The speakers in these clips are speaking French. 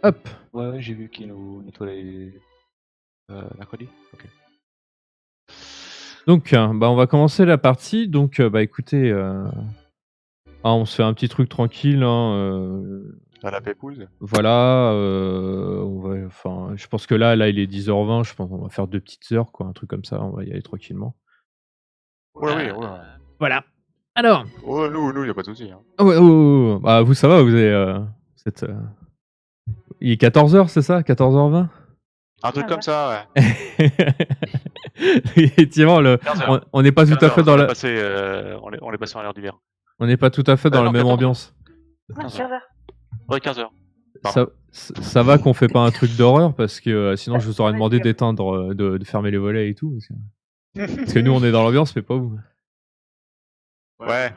Hop. Ouais, ouais, j'ai vu qu'il nous nettoie les mercredi. Ok. Donc, bah, on va commencer la partie. Donc, bah, écoutez, on se fait un petit truc tranquille, hein, À la pépouze. voilà, je pense que là, il est 10h20. Je pense qu'on va faire 2 petites heures, quoi, un truc comme ça. On va y aller tranquillement. Ouais, oui, Heu, ouais. voilà. Alors Ouais, nous, y a pas de souci, hein. ah ouais, ouais, ouais, ouais, bah, vous, ça va, vous êtes, il est 14h, c'est ça? 14h20? Un truc Ça comme va. ça, ouais. Effectivement, 15h. on n'est pas tout à 15h, fait parce dans qu'on est la passé, on est passé en l'air d'hiver. on n'est pas tout à fait dans la Non, même 14h. ambiance. Ouais, 15h. 15h. Ouais, 15h. Pardon. Ça va qu'on fait pas un truc d'horreur parce que, sinon je vous aurais Ça va être demandé calme. d'éteindre, de fermer les volets et tout parce que nous on est dans l'ambiance mais pas vous. Ouais.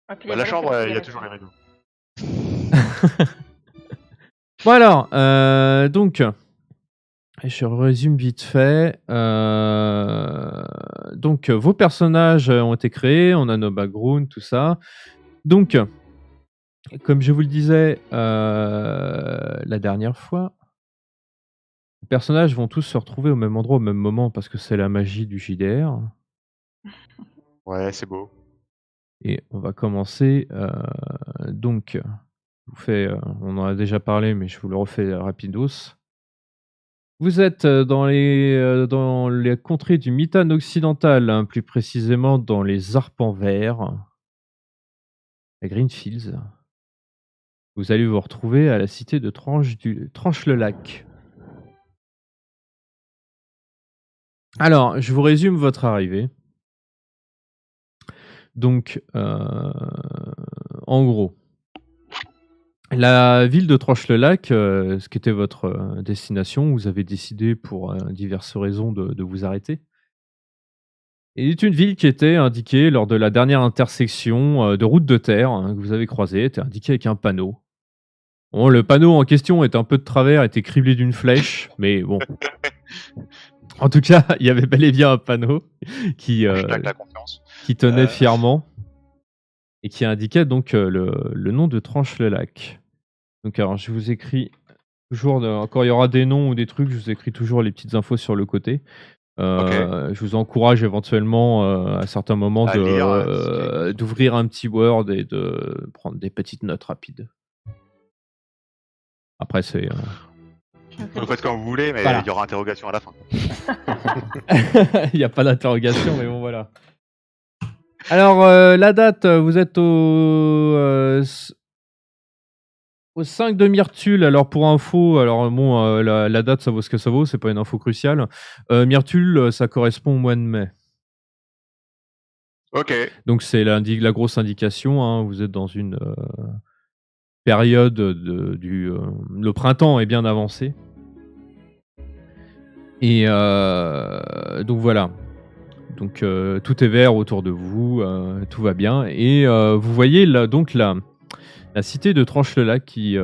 Ah, puis Bah, les la volets, faut chambre, les il y payer a avec toujours ça. les rideaux. Bon alors, donc je résume vite fait, donc vos personnages, ont été créés, on a nos backgrounds, tout ça. Donc, comme je vous le disais, la dernière fois, les personnages vont tous se retrouver au même endroit, au même moment parce que c'est la magie du JDR. Ouais, c'est beau. Et on va commencer, donc, je vous fais, on en a déjà parlé, mais je vous le refais rapidos. Vous êtes, dans les contrées du Mitan occidental, hein, plus précisément dans les Arpents Verts, à Greenfields. Vous allez vous retrouver à la cité de Tranche-le-Lac. Alors, je vous résume votre arrivée. Donc, en gros, la ville de Tranche-le-Lac, ce qui était votre, destination, vous avez décidé pour, diverses raisons de vous arrêter, est une ville qui était indiquée lors de la dernière intersection, de routes de terre, hein, que vous avez croisée, était indiquée avec un panneau. Bon, le panneau en question est un peu de travers, était criblé d'une flèche, mais bon. En tout cas, il y avait bel et bien un panneau qui, Hashtag la confiance. qui tenait fièrement et qui indiquait donc, le nom de Tranche-le-Lac. Donc alors je vous écris toujours quand il y aura des noms ou des trucs, je vous écris toujours les petites infos sur le côté. OK. Je vous encourage éventuellement, à certains moments À lire, si tu as une question. d'ouvrir un petit Word et de prendre des petites notes rapides. Après c'est, Vous faites comme vous voulez, mais il voilà. y aura interrogation à la fin. Il y a pas d'interrogation, mais bon voilà. Alors, la date, vous êtes au 5 de Myrtule. Alors pour info, alors bon, la date ça vaut ce que ça vaut, c'est pas une info cruciale. Myrtule, ça correspond au mois de mai. OK. Donc c'est la grosse indication, hein, vous êtes dans une, période le printemps est bien avancé et donc voilà. Donc tout est vert autour de vous, tout va bien et vous voyez là donc la cité de Tranche-le-Lac qui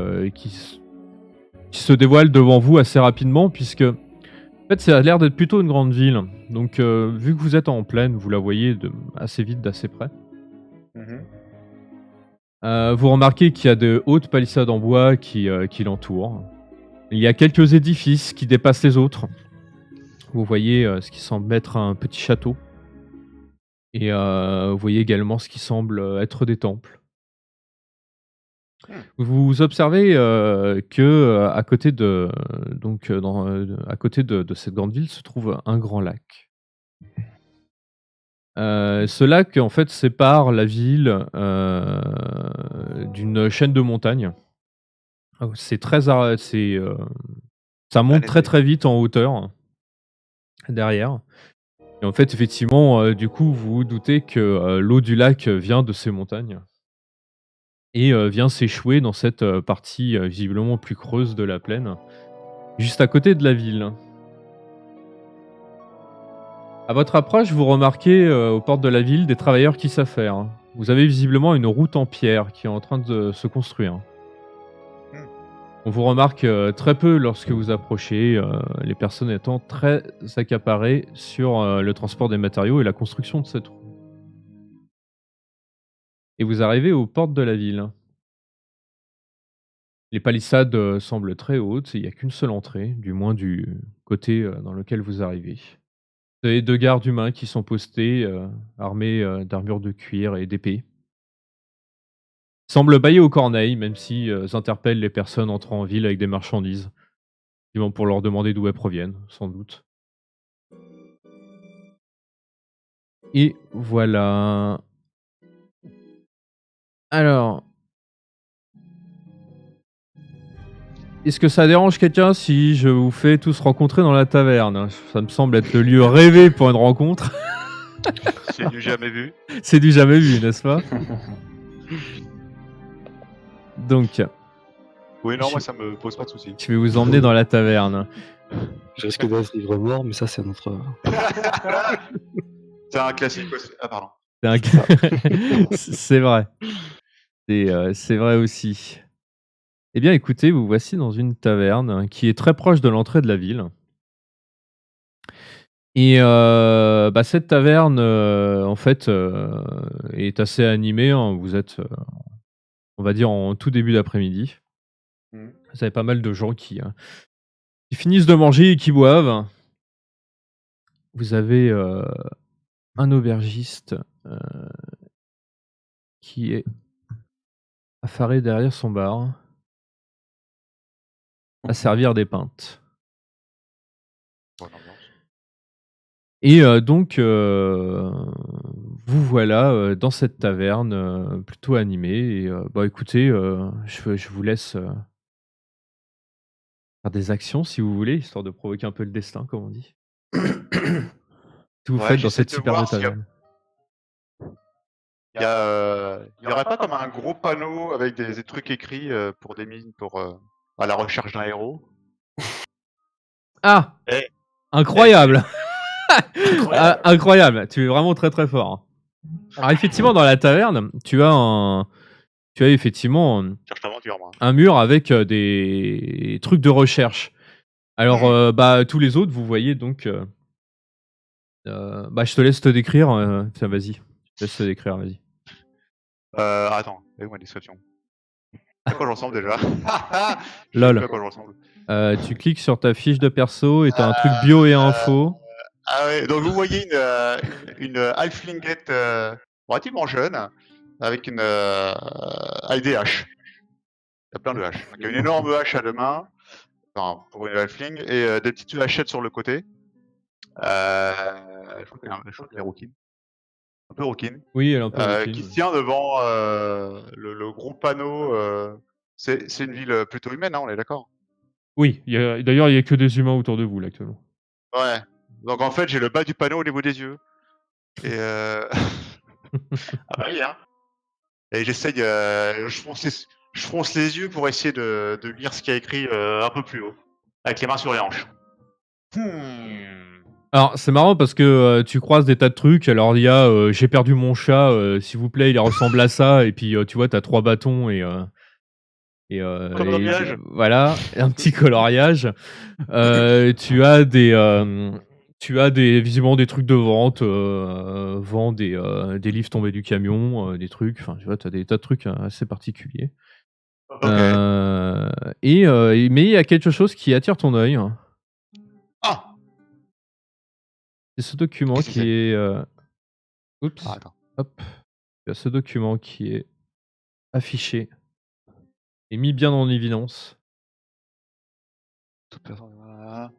se dévoile devant vous assez rapidement puisque, en fait, ça a l'air d'être plutôt une grande ville. Donc vu que vous êtes en plaine, vous la voyez assez vite, d'assez près. Mmh. Vous remarquez qu'il y a de hautes palissades en bois qui l'entourent. Il y a quelques édifices qui dépassent les autres. Vous voyez, ce qui semble être un petit château et vous voyez également ce qui semble, être des temples. Mmh. Vous observez, que, à côté à côté de cette grande ville se trouve un grand lac. Ce lac, en fait, sépare la ville, d'une chaîne de montagnes. C'est très ara c'est, ça Bien monte très, été. très vite en hauteur, derrière et en fait, effectivement, du coup, vous vous doutez que, l'eau du lac vient de ces montagnes et vient s'échouer dans cette, partie, visiblement plus creuse de la plaine, juste à côté de la ville. À votre approche, vous remarquez, aux portes de la ville des travailleurs qui s'affairent. Vous avez visiblement une route en pierre qui est en train de se construire. Mmh. On vous remarque, très peu lorsque vous approchez, les personnes étant très accaparées sur, le transport des matériaux et la construction de cette route. Et vous arrivez aux portes de la ville. Les palissades semblent très hautes et il n'y a qu'une seule entrée, du moins du côté dans lequel vous arrivez. Vous avez 2 gardes humains qui sont postés, armés d'armures de cuir et d'épées. Ils semblent bailler aux corneilles, même si ils interpellent les personnes entrant en ville avec des marchandises. Ils vont pour leur demander d'où elles proviennent, sans doute. Et voilà. Alors, est-ce que ça dérange quelqu'un si je vous fais tous rencontrer dans la taverne? Ça me semble être le lieu rêvé pour une rencontre. C'est du jamais vu. C'est du jamais vu, n'est-ce pas? Donc, Oui, non, moi ça me pose pas de soucis. je vais vous emmener dans la taverne. Je risque d'être ivre mort, mais ça, c'est notre. C'est un classique aussi. Ah, pardon. C'est vrai. C'est vrai aussi. Eh bien, écoutez, vous voici dans une taverne qui est très proche de l'entrée de la ville. Et cette taverne, en fait, est assez animée, hein. Vous êtes, on va dire, en tout début d'après-midi. Mmh. Vous avez pas mal de gens qui finissent de manger et qui boivent. Vous avez un aubergiste qui est affaré derrière son bar à servir des pintes. Bonne ambiance. Et donc vous voilà dans cette taverne plutôt animée. Et écoutez, je vous laisse faire des actions si vous voulez, histoire de provoquer un peu le destin, comme on dit. Que vous Ouais, faites dans j'essaie cette de superbe voir s'il y a- taverne? Il y aurait pas comme un gros panneau avec des trucs écrits pour des mines, à la recherche d'un héros. Ah! Eh, Incroyable! Ah, incroyable! Tu es vraiment très, très fort, hein. Alors effectivement, dans la taverne, tu as effectivement cherche l'aventure, moi. un mur avec des trucs de recherche. Alors, tous les autres, vous voyez donc, je te laisse te décrire. Tiens, vas-y. Je te laisse te décrire, vas-y. Attends, et où ma description? À quoi je ressemble déjà? Je sais Lol. plus à quoi je ressemble. Tu cliques sur ta fiche de perso et t'as un truc bio et info. Ah ouais, donc vous voyez une halflingette relativement jeune avec avec des haches. Il y a plein de haches. Donc, il y a une énorme hache à deux mains, enfin, pour une halfling, et des petites hachettes sur le côté. Je crois qu'elle est rouquine. Un peu rouquine. Oui, elle est un peu rouquine, Qui ouais. se tient devant le gros panneau. C'est une ville plutôt humaine, hein, on est d'accord? Oui, d'ailleurs, il y a que des humains autour de vous, là, actuellement. Ouais. Donc en fait, j'ai le bas du panneau au niveau des yeux. Et ah bah oui, hein. Et j'essaye, je fronce les yeux pour essayer de lire ce qu'il y a écrit un peu plus haut, avec les mains sur les hanches. Alors, c'est marrant parce que tu croises des tas de trucs. Alors, il y a j'ai perdu mon chat, s'il vous plaît, il ressemble à ça. Et puis, tu vois, t'as 3 bâtons Comme dans le village. voilà, un petit coloriage. Tu as visiblement des trucs de vente, vend des livres tombés du camion, des trucs. Enfin, tu vois, t'as des tas de trucs assez particuliers. Ok. Mais il y a quelque chose qui attire ton œil. Ah. C'est ce document Qu'est-ce que qui est. Oups. Ah, attends. Hop. Il y a ce document qui est affiché et mis bien en évidence. Toute personne. Voilà.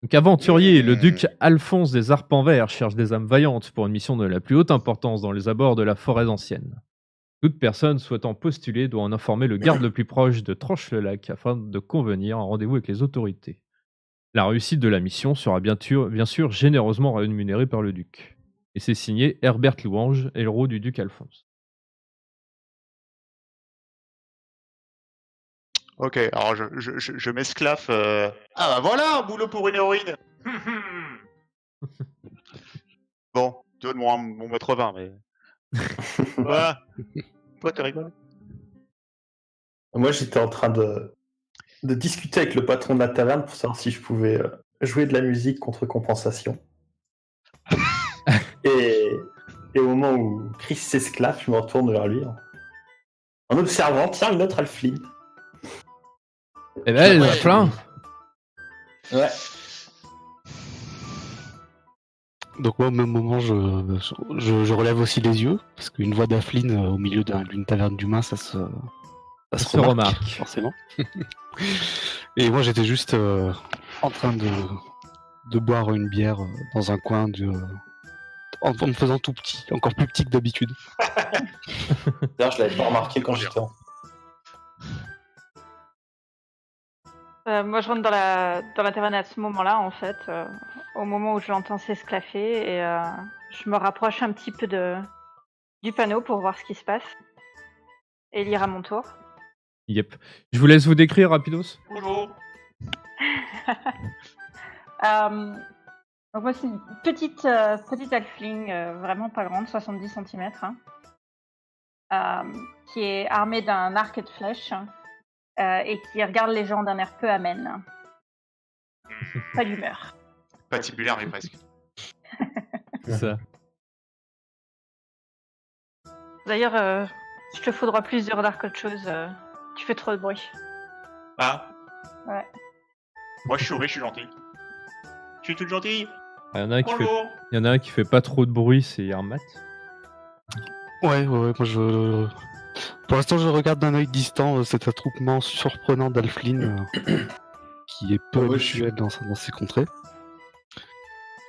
Donc, aventurier, le duc Alphonse des Arpents Verts cherche des âmes vaillantes pour une mission de la plus haute importance dans les abords de la forêt ancienne. Toute personne souhaitant postuler doit en informer le garde le plus proche de Tranche-le-Lac afin de convenir un rendez-vous avec les autorités. La réussite de la mission sera bien sûr généreusement rémunérée par le duc. Et c'est signé Herbert Louange, héros du duc Alphonse. Ok, alors je m'esclaffe. Ah bah voilà, un boulot pour une héroïne. Bon, tu vois de mon mètre 20, mais. Voilà. Toi, tu rigoles? Moi, j'étais en train de discuter avec le patron de la taverne pour savoir si je pouvais jouer de la musique contre compensation. et au moment où Chris s'esclaffe, je me retourne vers lui en observant, tiens, une autre halfling. Eh ben, il y en a Ouais. plein. Ouais. Donc moi, au même moment, je relève aussi les yeux, parce qu'une voix d'Afflin au milieu d'une taverne d'humains, ça se remarque, forcément. Et moi, j'étais juste en train de boire une bière dans un coin, en me faisant tout petit, encore plus petit que d'habitude. D'ailleurs, je l'avais pas remarqué quand j'étais en. Moi, je rentre dans la taverne à ce moment-là, en fait, au moment où je l'entends s'esclaffer, et je me rapproche un petit peu du panneau pour voir ce qui se passe et lire à mon tour. Yep. Je vous laisse vous décrire, rapidos. Bonjour. Donc moi, c'est une petite halfling, vraiment pas grande, 70 cm, qui est armée d'un arc et de flèches, et qui regarde les gens d'un air peu amène. Pas d'humeur. Patibulaire, mais presque. C'est ça. D'ailleurs, je te faudra plus de radar qu'autre chose. Tu fais trop de bruit. Ah. Ouais. Moi, je suis souris, je suis gentil. Je suis toute gentille. Il y en a un qui fait, Bonjour. il y en a un qui fait pas trop de bruit, c'est Yarmat. Ouais, moi pour l'instant, je regarde d'un œil distant cet attroupement surprenant d'Alflin qui est peu Ouais, je habituel dans ces contrées.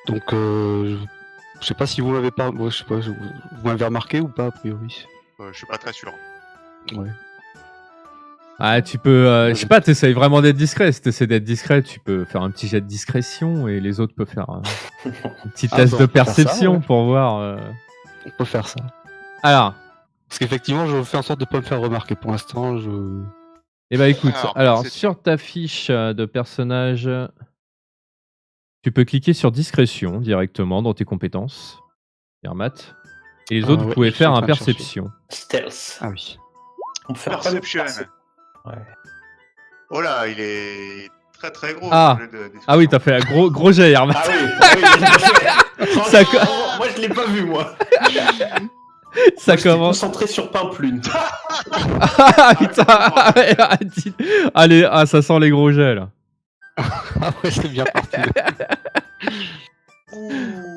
Donc, je sais pas si vous m'avez pas, je sais pas, vous m'avez remarqué ou pas a priori. Je suis pas très sûr. Ouais. Ah, tu peux, je sais pas, t'essayes vraiment d'être discret. Si t'essaies d'être discret, tu peux faire un petit jet de discrétion et les autres peuvent faire un petit Ah, test bon, de on peut faire ça, perception ouais. pour voir. On peut faire ça. Alors, Parce qu'effectivement, je fais en sorte de pas me faire remarquer pour l'instant. eh ben écoute, alors perception. sur ta fiche de personnage, tu peux cliquer sur discrétion directement dans tes compétences, Yarmat. Et les autres, vous ouais, pouvez je suis faire en un train de chercher. perception. Stealth. Ah oui. On peut faire pas le Perception. Ouais. Oh là, il est très très gros. Ah. le jeu de Ah oui, description. t'as fait un gros jet, Yarmat. Ah oui. Ça Franchement, moi je l'ai pas vu moi. Ça Moi, j'étais commence. concentré sur Pimplune. Ah putain, allez, ah, ça sent les gros jets là. Ah ouais, c'est bien parti.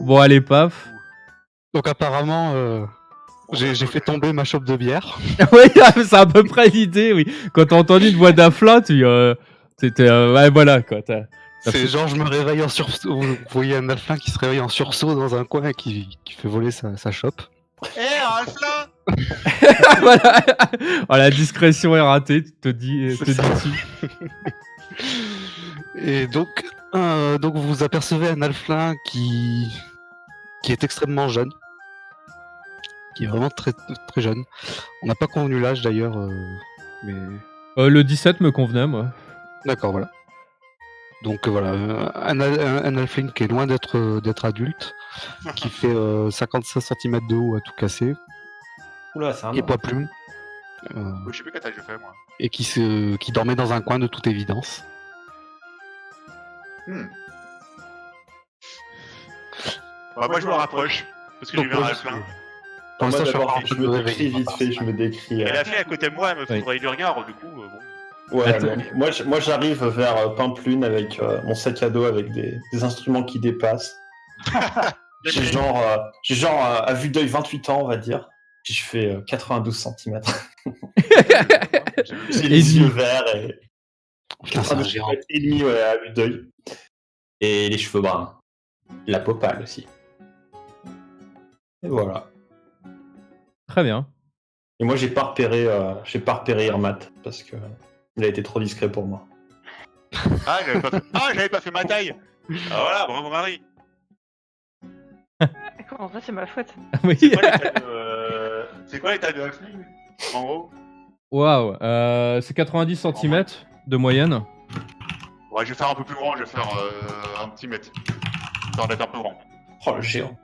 Bon, allez, paf. Donc apparemment, j'ai fait tomber ma chope de bière. Oui, c'est à peu près l'idée, oui. Quand t'as entendu une voix d'Aflin, t'étais, ouais, voilà, quoi. T'as C'est fait- genre, je me réveille en sursaut. Vous voyez un Alflin qui se réveille en sursaut dans un coin et qui fait voler sa chope. Eh, Alflin. voilà. Oh, la discrétion est ratée, tu te dis C'est ça. dessus. Et donc vous apercevez un Alflin qui est extrêmement jeune. Qui est vraiment très, très jeune. On n'a pas convenu l'âge d'ailleurs, mais... Le 17 me convenait, moi. D'accord, voilà. Donc voilà, un Alfling qui est loin d'être adulte, qui fait 55 cm de haut à tout casser, Oula, c'est un et pas plume, Je sais plus quelle taille je fais, moi. et qui dormait dans un coin de toute évidence. Bah, moi, je me rapproche. Parce que j'ai Donc, vu un moi, Alflin. Pour l'instant, Moi, je suis d'abord, encore en je train de me me décris réveiller. vite fait, je me décris. Et la fille à côté de moi, elle me Oui. faudrait du regard, du coup, bon. Ouais, Attends. mais moi j'arrive vers Pimplune avec mon sac à dos avec des instruments qui dépassent. J'ai genre, à vue d'œil 28 ans, on va dire. Puis je fais 92 cm. J'ai Et les demi. yeux verts et Putain, c'est un 92 géant. cm et demi ouais, à vue d'œil. Et les cheveux bruns. La peau pâle aussi. Et voilà. Très bien. Et moi j'ai pas repéré Irmat parce que il a été trop discret pour moi. Ah, j'avais pas fait ma taille. Ah, voilà, bravo Marie. Comment ça, c'est ma faute? Oui. C'est quoi l'état de Alfling, en gros? Waouh, c'est 90 cm de moyenne. Ouais, je vais faire un peu plus grand, je vais faire un petit mètre. Ça va être un peu grand. Oh le géant.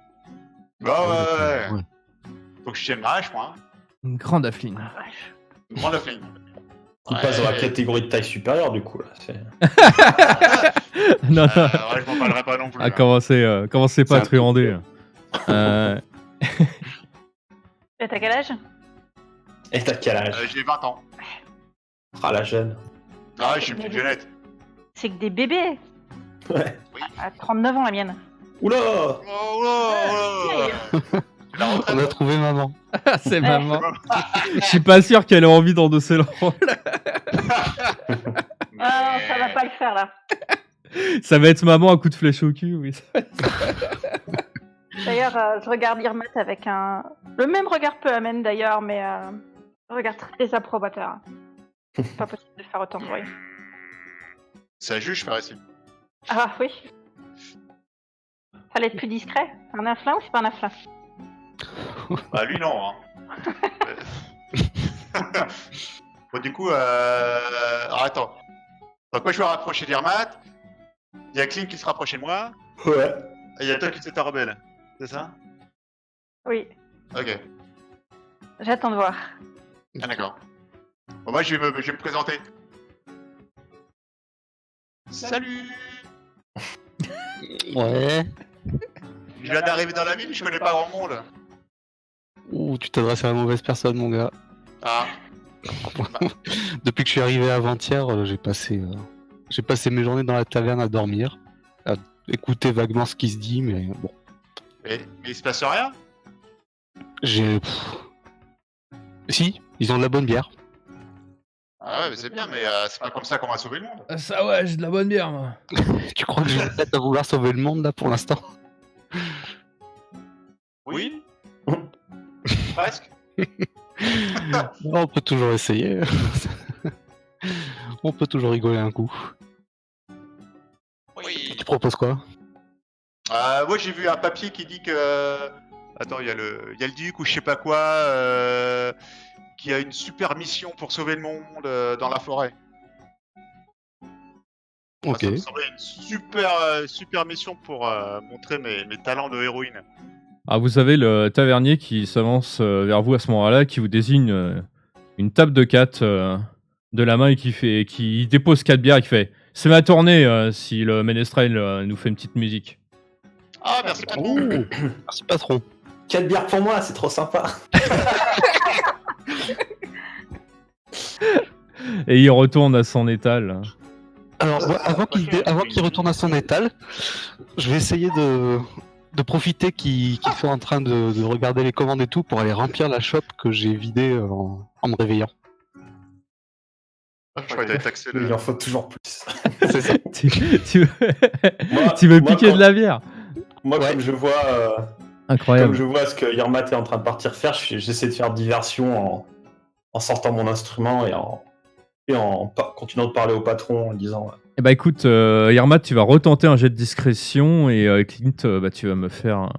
Bah ouais. Ouais. Faut que je tienne ma hache, moi. Hein. Une grande Afline. Ah, vache. Une grande Alfling. Il passe dans la catégorie de taille supérieure du coup là. Non, non. Ouais, je m'en parlerai pas non plus. Ah, hein. commencez pas à C'est un truander. Et t'as quel âge? Et t'as quel âge? J'ai 20 ans. Ah la jeune. Ah, je suis une petite jeunette. C'est que des bébés. Ouais. À 39 ans, la mienne. Oula. On a trouvé maman. C'est maman. Je suis pas sûr qu'elle ait envie d'endosser le rôle. Ah, ça va pas le faire là. Ça va être maman à coup de flèche au cul, oui. D'ailleurs, je regarde Irmat avec le même regard peu amène d'ailleurs, mais un regard très approbateur. C'est pas possible de faire autant de bruit. Ça juge par ici. Ah oui. Fallait être plus discret. C'est un inflin ou c'est pas un inflin? Bah lui non. Bon du coup, alors attends. Donc moi je vais me rapprocher d'Irmat. Il y a Clint qui se rapproche de moi. Ouais. Et il y a toi qui te rebelle. C'est ça? Oui. Ok. J'attends de voir. Ah d'accord. Bon moi je vais me présenter. Salut. Ouais. Je viens d'arriver dans la ville, je connais pas grand monde. Ouh, tu t'adresses à la mauvaise personne, mon gars. Ah. Depuis que je suis arrivé avant-hier, j'ai passé mes journées dans la taverne à dormir, à écouter vaguement ce qui se dit, mais bon. Mais il se passe rien? Si, ils ont de la bonne bière. Ah ouais, mais c'est bien, mais c'est pas comme ça qu'on va sauver le monde. Ça ouais, j'ai de la bonne bière, moi. Tu crois que j'ai peut-être à vouloir sauver le monde là pour l'instant? Oui. Presque. On peut toujours essayer. On peut toujours rigoler un coup. Oui. Tu proposes quoi? Moi j'ai vu un papier qui dit que... Attends, il y a le duc ou je sais pas quoi, qui a une super mission pour sauver le monde dans la forêt. Ok. Ça me semblait une super mission pour montrer mes talents de héroïne. Ah, vous avez le tavernier qui s'avance vers vous à ce moment-là, qui vous désigne une table de 4 de la main et qui dépose 4 bières et qui fait « C'est ma tournée si le ménestrel nous fait une petite musique. » Ah, merci patron. Merci patron. 4 bières pour moi, c'est trop sympa. Et il retourne à son étal. Alors, avant qu'il retourne à son étal, je vais essayer de profiter qu'il soit en train de regarder les commandes et tout pour aller remplir la shop que j'ai vidée en me réveillant. Je crois que t'avais taxé le... Il en faut toujours plus. C'est ça. tu veux piquer de la bière? Moi, Ouais. comme je vois... Incroyable. Comme je vois ce que Yermat est en train de partir faire, j'essaie de faire diversion en sortant mon instrument et en continuant de parler au patron en disant Eh bah écoute, Yermat, tu vas retenter un jet de discrétion et Clint, tu vas me faire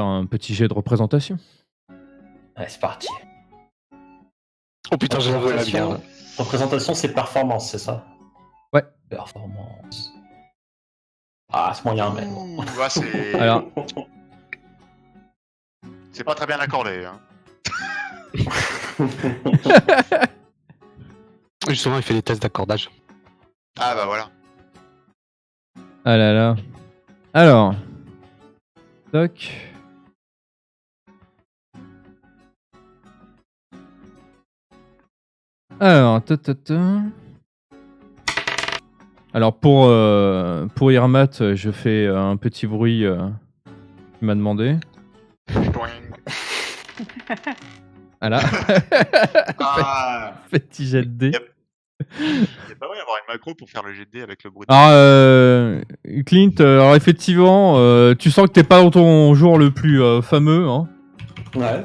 un petit jet de représentation. allez, c'est parti. Oh putain, j'ai envoyé la bière. Représentation, c'est performance, c'est ça? Ouais. Performance. Ah, c'est moyen, mais bon. Ouais, c'est... Alors, C'est pas très bien accordé. Hein. Justement, il fait des tests d'accordage. Ah bah voilà. ah là là. Alors, toc. Alors, Alors pour Irmat, je fais un petit bruit qu'il m'a demandé. Voilà. Ah, Petit jet de dés. Yep. il y a pas moyen d'avoir une macro pour faire le jet de dés avec le bruit de... Alors, Clint, alors effectivement, tu sens que t'es pas dans ton jour le plus fameux, hein. Ouais.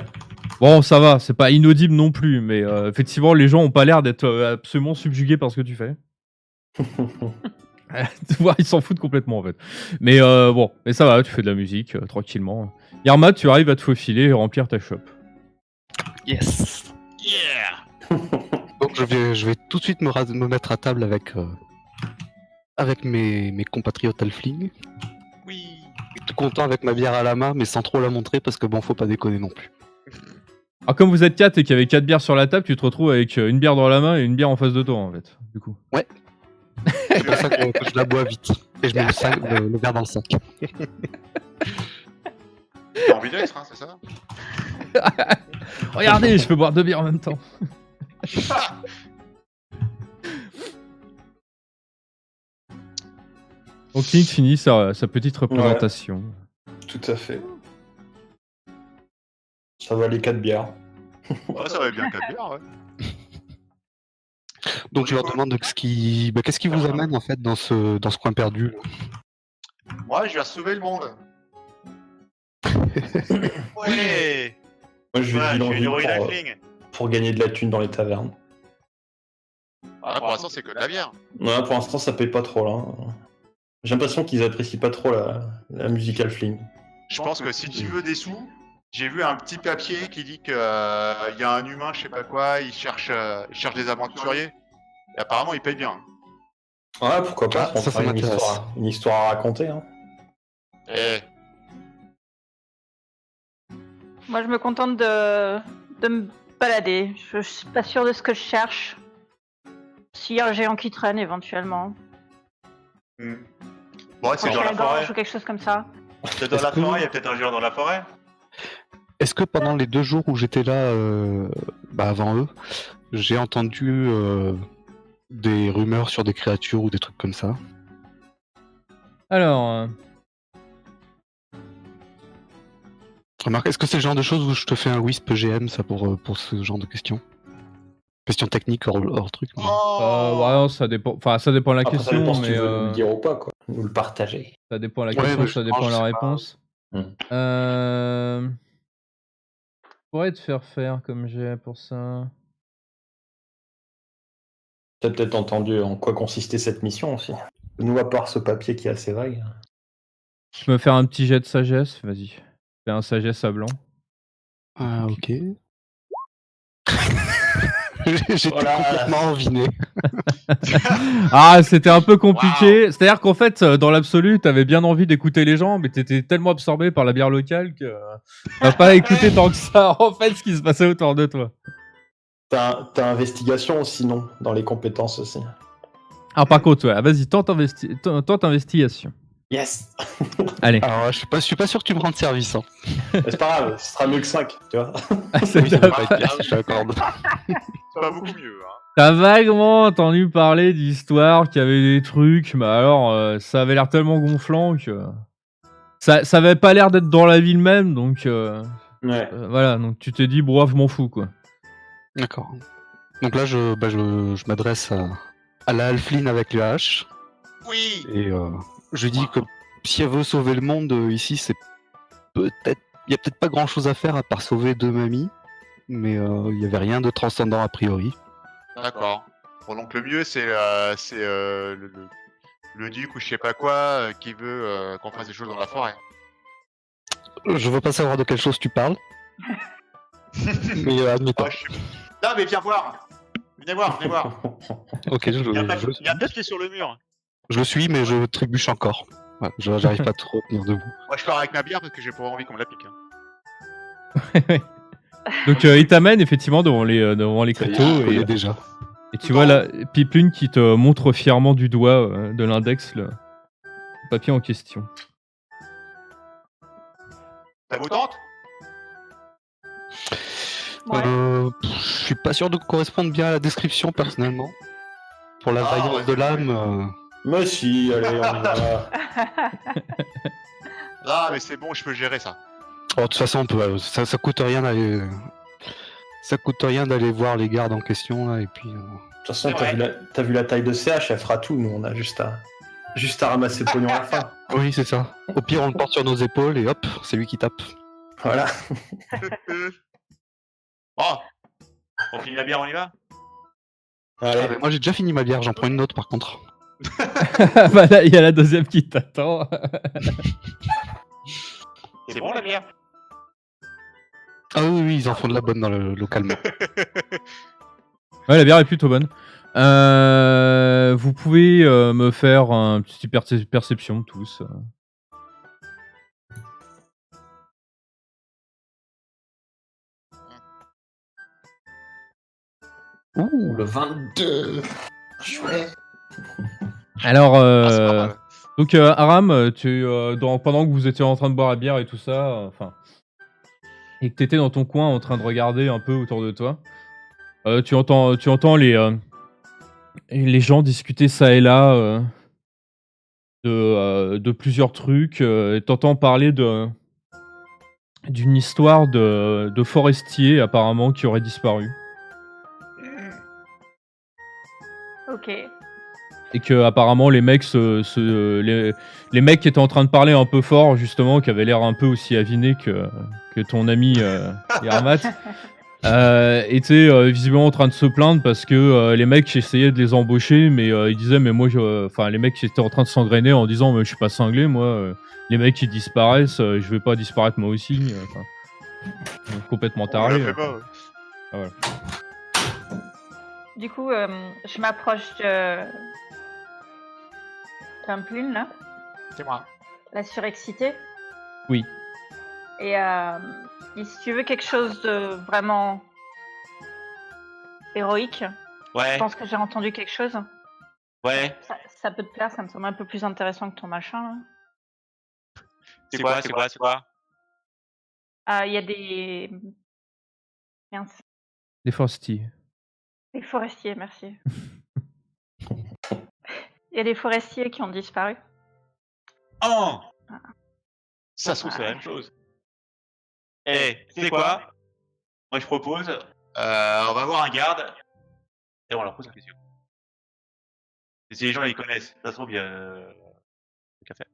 Bon, ça va, c'est pas inaudible non plus, mais effectivement, les gens ont pas l'air d'être absolument subjugués par ce que tu fais. Tu vois, ils s'en foutent complètement en fait. Mais bon, mais ça va, tu fais de la musique tranquillement. Yermat, tu arrives à te faufiler et remplir ta shop. Yes. Yeah. Donc je vais tout de suite me mettre à table avec mes compatriotes halflings. Oui. Tout content avec ma bière à la main, mais sans trop la montrer parce que bon, faut pas déconner non plus. Alors comme vous êtes 4 et qu'il y avait 4 bières sur la table, tu te retrouves avec une bière dans la main et une bière en face de toi en fait, du coup. Ouais. C'est pour ça que je la bois vite. Et je mets le verre dans le sac. T'as envie d'être, hein, c'est ça? Regardez, je peux boire 2 bières en même temps. Donc Clint finit sa petite représentation. Tout à fait. Ça va les 4 bières. Ouais, ça va bien 4 bières, ouais. Donc je leur demande qu'est-ce qui vous amène en fait dans ce coin perdu. Moi, je viens sauver le monde. Ouais. Moi, je vais Ouais, dire j'ai une héroïne à fling. pour gagner de la thune dans les tavernes. Ah, pour l'instant, c'est que de la bière. Ouais, pour l'instant, ça paye pas trop là. J'ai l'impression qu'ils apprécient pas trop la musique Halfling. Je pense que si tu veux des sous, j'ai vu un petit papier qui dit que y a un humain, je sais pas quoi, il cherche des aventuriers. Et apparemment, il paye bien. Ouais, pourquoi pas, Ah, ça fera m'intéresse. une histoire à raconter. Hein. Eh, Moi, je me contente de me balader. Je suis pas sûre de ce que je cherche. S'il y a un géant qui traîne, éventuellement. Bon, c'est Trancher dans la la forêt. gorge ou quelque chose comme ça. C'est dans la forêt, il y a peut-être un géant dans la forêt. Est-ce que pendant les 2 jours où j'étais là avant eux, j'ai entendu des rumeurs sur des créatures ou des trucs comme ça? Alors, Remarque, est-ce que c'est le genre de choses où je te fais un Wisp GM ça pour ce genre de questions? Questions techniques hors truc. Mais... ouais, ça dépend. Enfin, ça dépend de la Après, ça question, dépend si mais tu veux nous le dire ou pas, quoi. Nous le partager. ça dépend de la Ouais, question, mais ça je dépend de sais la pas. réponse. Je pourrais te faire comme j'ai pour ça. T'as peut-être entendu en quoi consistait cette mission aussi. Nous, à part ce papier qui est assez vague. Tu peux me faire un petit jet de sagesse, vas-y. Fais un sagesse à blanc. Ah, ok. J'étais Voilà. complètement enviné. Ah, c'était un peu compliqué. C'est-à-dire qu'en fait, dans l'absolu, t'avais bien envie d'écouter les gens, mais t'étais tellement absorbé par la bière locale que t'as pas écouté tant que ça, en fait, ce qui se passait autour de toi. T'as investigation aussi, non? Dans les compétences aussi. Ah, par contre, ouais, vas-y, tente investigation. Yes. Allez. Alors, je suis pas sûr que tu me rendes service. Hein. C'est pas grave, ce sera mieux que 5, tu vois. C'est Oui, ça top. va pas être pire, je t'accorde. C'est pas beaucoup mieux. Hein. T'as vaguement entendu parler d'histoires qui avaient des trucs, mais alors, ça avait l'air tellement gonflant que... Ça avait pas l'air d'être dans la ville même, donc... Ouais. voilà, donc tu t'es dit, bref, je m'en fous, quoi. D'accord. Donc là, je m'adresse à la Halfling avec le H. Oui. Et je dis que si elle veut sauver le monde ici, c'est peut-être. Il y a peut-être pas grand chose à faire à part sauver 2 mamies. Mais il y avait rien de transcendant a priori. D'accord. Bon, donc le mieux, c'est le duc ou je sais pas quoi qui veut qu'on fasse des choses dans la forêt. Je veux pas savoir de quelle chose tu parles. Mais admettons. Oh, non, mais viens voir. Venez voir. Ok, Il y a un papier sur le mur. je le suis, mais je trébuche encore. Voilà, j'arrive pas trop à tenir debout. Moi, je pars avec ma bière parce que j'ai pas envie qu'on me la pique. Hein. Donc il t'amène effectivement devant les Ça y est, couteaux je connais et déjà. tu vois la Piplune qui te montre fièrement du doigt de l'index le papier en question. Ça vous tente? Ouais. Je suis pas sûr de correspondre bien à la description personnellement. Pour la vaillance ouais, de l'âme. Mais si, allez, on y va. Ah, mais c'est bon, je peux gérer ça. Oh, de toute façon, ça coûte rien d'aller. Ça coûte rien d'aller voir les gardes en question là et puis. De toute façon, t'as vu la taille de CH, elle fera tout. Nous, on a juste à ramasser le pognon à la fin. Oui, c'est ça. Au pire, on le porte sur nos épaules et hop, c'est lui qui tape. Voilà. Oh, on finit la bière, on y va? Allez. Ah, mais moi, j'ai déjà fini ma bière, j'en prends une autre par contre. Bah là, il y a la deuxième qui t'attend. C'est bon la bière? Ah oui, ils en font de la bonne dans le localement. Ouais, la bière est plutôt bonne. Vous pouvez me faire un petit perception tous. Ouh, le 22. Chouette. Alors, Ah, c'est pas mal. donc Aram, pendant que vous étiez en train de boire la bière et tout ça, et que t'étais dans ton coin en train de regarder un peu autour de toi, tu entends les gens discuter ça et là de plusieurs trucs. Et t'entends parler d'une histoire de forestier apparemment qui aurait disparu. Ok. Et que apparemment les mecs les mecs qui étaient en train de parler un peu fort justement, qui avaient l'air un peu aussi avinés que ton ami Yarmat, étaient visiblement en train de se plaindre parce que les mecs essayaient de les embaucher, mais ils disaient mais moi les mecs étaient en train de s'engrainer en disant mais je suis pas cinglé moi, les mecs qui disparaissent, je vais pas disparaître moi aussi, complètement taré. Pas, ouais. Ah, voilà. Du coup, je m'approche d'un plume là, C'est moi. la surexcitée. Oui. Et si tu veux quelque chose de vraiment héroïque, je Ouais, pense que j'ai entendu quelque chose. ouais. Ça peut te plaire, ça me semble un peu plus intéressant que ton machin là. C'est quoi? Il y a des... Mince. Des forestiers. Des forestiers, merci. Il y a des forestiers qui ont disparu. Oh! Ça Ça se trouve, c'est la même chose. Eh, tu sais quoi? Moi, je propose, on va voir un garde et on leur pose la question. Et si les gens, ils connaissent, ça se trouve, il y a le café.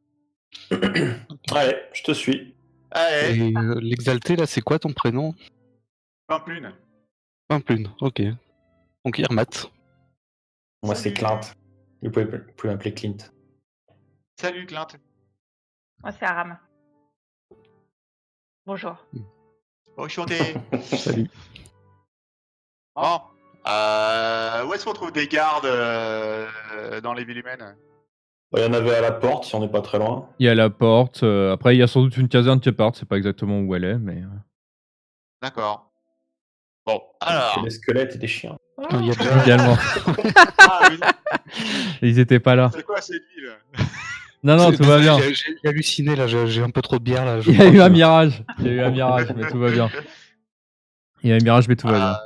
Allez, je te suis. Allez, Et l'exalté, là, c'est quoi ton prénom? Pamplune. Pamplune, ok. Donc Irmat. Moi, c'est Clint. Vous pouvez m'appeler Clint. Salut Clint. Moi, c'est Aram. Bonjour. Enchanté. Salut. Bon, où est-ce qu'on trouve des gardes dans les villes humaines? Il y en avait à la porte, si on n'est pas très loin. Il y a la porte. Après, il y a sans doute une caserne qui part. C'est pas exactement où elle est, mais. D'accord. Bon, Il y a alors. des squelettes et des chiens. Il y a déjà... Également. Ah oui, Ils étaient pas là. c'est quoi cette ville? Non, tout va bien. J'ai halluciné, là, j'ai un peu trop de bière, là. Il y a eu un mirage. Mais tout va bien. Il y a un mirage, mais tout va bien.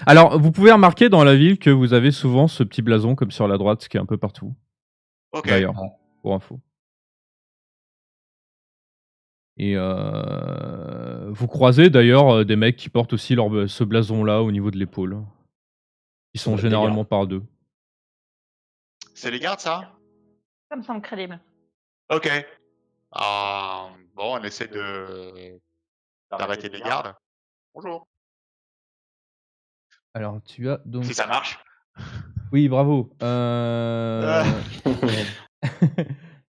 Alors, vous pouvez remarquer dans la ville que vous avez souvent ce petit blason comme sur la droite, qui est un peu partout. Ok. D'ailleurs, pour info. Et vous croisez d'ailleurs des mecs qui portent aussi ce blason-là au niveau de l'épaule. Ils sont des généralement par deux. C'est les gardes, ça? Ça me semble crédible. Ok. Bon, on essaie d'arrêter les gardes. Bonjour. Alors, tu as donc. Si ça marche. Oui, bravo.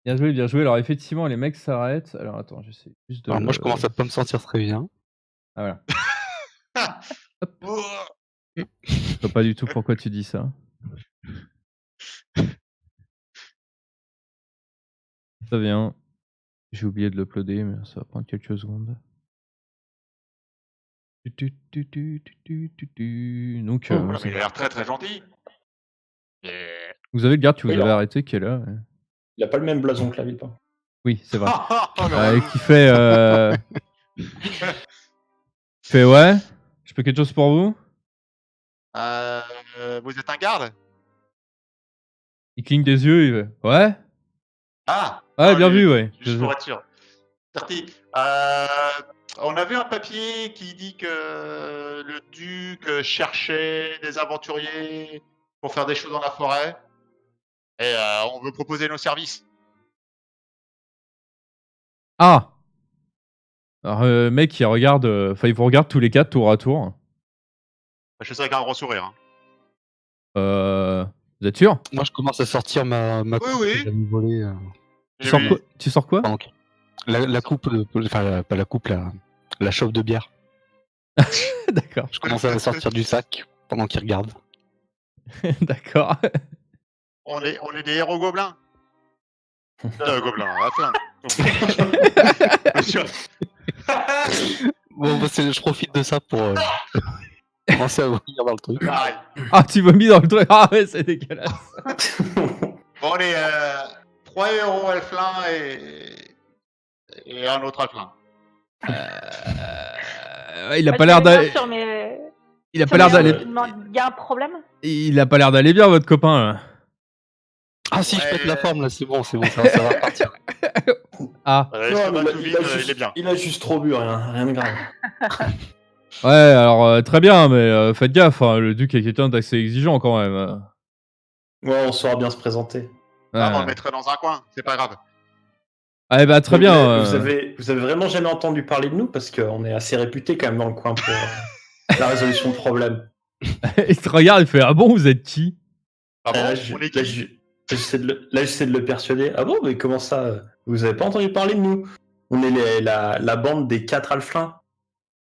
Bien joué, bien joué. Alors, effectivement, les mecs s'arrêtent. Alors, attends, j'essaie juste de. Alors, moi, je commence à pas me sentir très bien. Ah, voilà. Je sais pas du tout pourquoi tu dis ça. Très bien. J'ai oublié de l'uploader, mais ça va prendre quelques secondes. Donc, Oula, mais il a l'air très très gentil. vous avez le garde que vous Oui, avez alors. arrêté qui est là. Il a pas le même blason que la ville, pas. Oui, c'est vrai. Oh, le Qui fait. Fait ouais. Je peux quelque chose pour vous? vous êtes un garde? Il cligne des yeux. Il fait ouais. Ah! Ouais, non, bien lui, vu, ouais. Juste pour être sûr. Certi. On a vu un papier qui dit que le duc cherchait des aventuriers pour faire des choses dans la forêt. Et on veut proposer nos services. Ah. Alors, mec, il regarde. Enfin, il vous regarde tous les quatre tour à tour. Je fais ça avec un gros sourire. Hein. Vous êtes sûr? Moi, je commence à sortir ma coupe oui. que j'avais volée. Tu sors quoi? Donc, la coupe, enfin, pas la coupe, la chauffe de bière. D'accord. Je commence à la sortir du sac pendant qu'il regarde. D'accord. On est des héros gobelins. Gobelins, à plein. Bon, bah, je profite de ça pour commencer à vomir dans le truc. Pareil. Ah, tu vomis dans le truc. Ah ouais, c'est dégueulasse. Bon, on est 3 héros alflins et un autre alflin. Il a pas l'air d'aller. Il a pas l'air d'aller. Il y a un problème? Il a pas l'air d'aller bien, votre copain. Là. Ah si, je pète la Ouais. forme là, c'est bon, ça va repartir. Ah, Ouais, Non, ça mais va tout vite, il est bien. il a juste trop bu, rien de grave. ouais, alors très bien, mais faites gaffe, hein, le duc est quelqu'un d'assez exigeant quand même. Ouais, on saura bien se présenter. Ah, on Ouais. le mettrait dans un coin, c'est pas grave. Ah, bah très Mais bien. Vous avez vraiment jamais entendu parler de nous parce qu'on est assez réputé quand même dans le coin pour la résolution de problèmes. Il te regarde, il fait ah bon, vous êtes qui? Ah bon, Là, on est qui j'essaie de le persuader. Ah bon, mais comment ça vous avez pas entendu parler de nous? On est la bande des 4 alflins.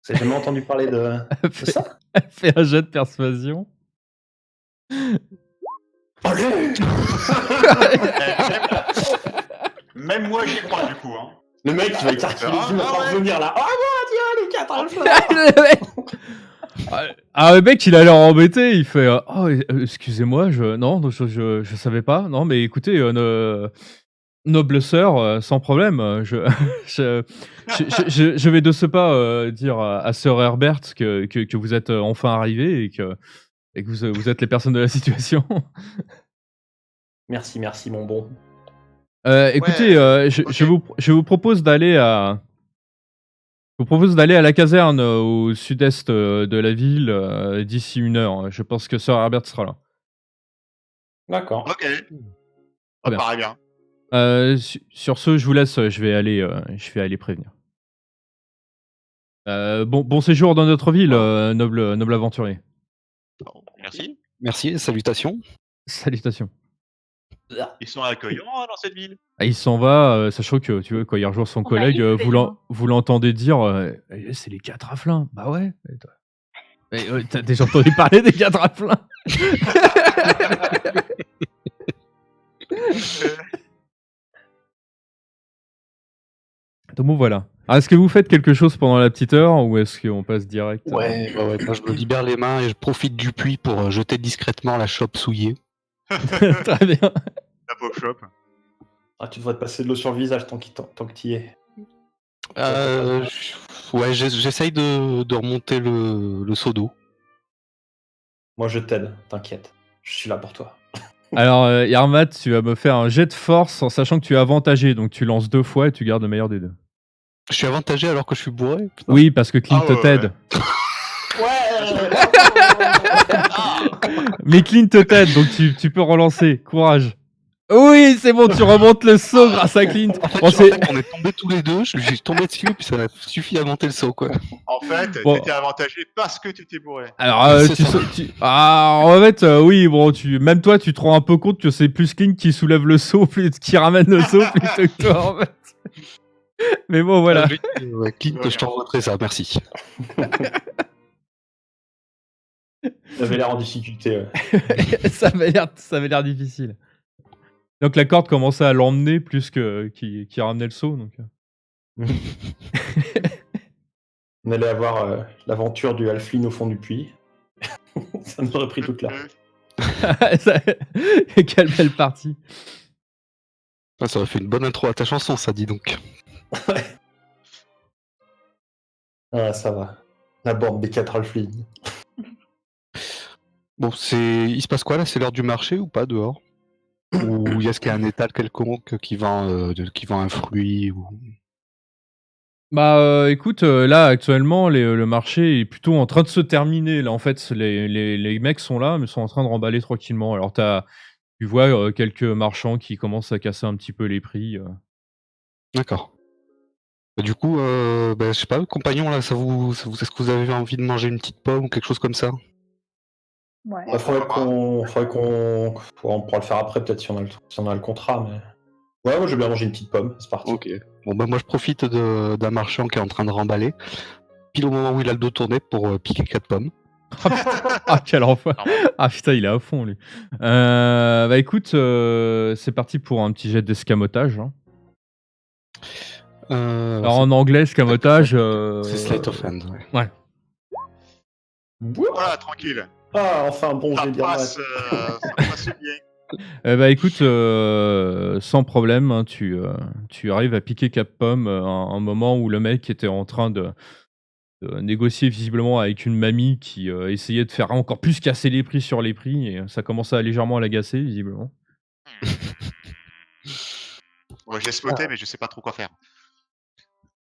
Vous avez jamais entendu parler de ça? Fais un jet de persuasion. Allez. Même moi j'y crois du coup. Hein. Le mec, il va écarquiller les yeux, il va pas ouais. revenir là. Ah bon, tiens, les 4 alflins. Ah, le mec, il a l'air embêté. Il fait oh, excusez-moi, non, je savais pas. Non, mais écoutez, noble sœur, sans problème. Je vais de ce pas dire à sœur Herbert que vous êtes enfin arrivé et que vous êtes les personnes de la situation. Merci, mon bon. Écoutez, je vous propose d'aller à la caserne au sud-est de la ville d'ici 1 heure. Je pense que sœur Herbert sera là. D'accord. Ok, Très ça bien. paraît bien. Sur ce, je vous laisse. Je vais aller prévenir. Bon séjour dans notre ville, noble aventurier. Merci. Merci, salutations. Salutations. Ils sont accueillants dans cette ville. Ah, il s'en va, sachant que tu vois, quand il rejoint son On a collègue, giflé, vous l'entendez dire c'est les 4 raflins. Bah ouais. T'as déjà entendu parler des 4 raflins? Donc bon, voilà. Alors, est-ce que vous faites quelque chose pendant la petite heure ou est-ce qu'on passe direct Ouais, moi je me libère les mains et je profite du puits pour jeter discrètement la chope souillée. Très bien. La pop shop. Ah, tu devrais te passer de l'eau sur le visage tant que t'y es. Ouais, j'essaye de remonter le seau d'eau. Moi, je t'aide, t'inquiète. Je suis là pour toi. Alors, Yarmat, tu vas me faire un jet de force en sachant que tu es avantagé. Donc, tu lances 2 fois et tu gardes le meilleur des 2. Je suis avantagé alors que je suis bourré? Putain. Oui, parce que Clint Ah ouais, t'aide. Ouais. Mais Clint t'aide, donc tu peux relancer. Courage. Oui, c'est bon, tu remontes le saut grâce à Clint. En fait, Bon, on est tombés tous les deux, je suis tombé dessus et puis ça a suffi à monter le saut quoi. En fait, Bon. t'étais avantagé parce que t'étais bourré. Alors, C'est ça. en fait, oui, bon, même toi, tu te rends un peu compte que c'est plus Clint qui soulève le saut, qui ramène le saut plutôt que toi, en fait. Mais bon, voilà. Ouais, Clint, je t'envoie ça, merci. T'avais l'air en difficulté. Ouais. ça avait l'air difficile. Donc la corde commençait à l'emmener plus que qui ramenait le saut. Donc. On allait avoir l'aventure du Halfling au fond du puits. Ça nous aurait pris toute l'heure. Quelle belle partie. Ah, ça aurait fait une bonne intro à ta chanson, ça dit donc. Ah, ça va. La bande des 4 Halflings. Bon, il se passe quoi là? C'est l'heure du marché ou pas dehors? Ou est-ce qu'il y a un étal quelconque qui vend un fruit ou... Bah écoute, là actuellement le marché est plutôt en train de se terminer. Là en fait, les mecs sont là, mais sont en train de remballer tranquillement. Alors tu vois quelques marchands qui commencent à casser un petit peu les prix. D'accord. Bah, du coup, je sais pas, compagnon là, est-ce que vous avez envie de manger une petite pomme ou quelque chose comme ça? Ouais. Il faudrait qu'on on pourra le faire après peut-être si on a le contrat, mais. Ouais, moi je vais bien manger une petite pomme, c'est parti. Ok. Bon bah moi je profite d'un marchand qui est en train de remballer, pile au moment où il a le dos tourné pour piquer 4 pommes. Ah quel enfer. Ah putain, il est à fond lui. Bah écoute, c'est parti pour un petit jet d'escamotage. Hein. Alors en anglais, escamotage. C'est sleight of hand. Ouais. Voilà, tranquille. Ah, enfin bon, Ça j'ai bien. passe bien. Bah écoute, sans problème, hein, tu arrives à piquer 4 pommes un moment où le mec était en train de négocier visiblement avec une mamie qui essayait de faire encore plus casser les prix sur les prix et ça commençait à légèrement l'agacer visiblement. Ouais, je l'ai spoté, mais je sais pas trop quoi faire.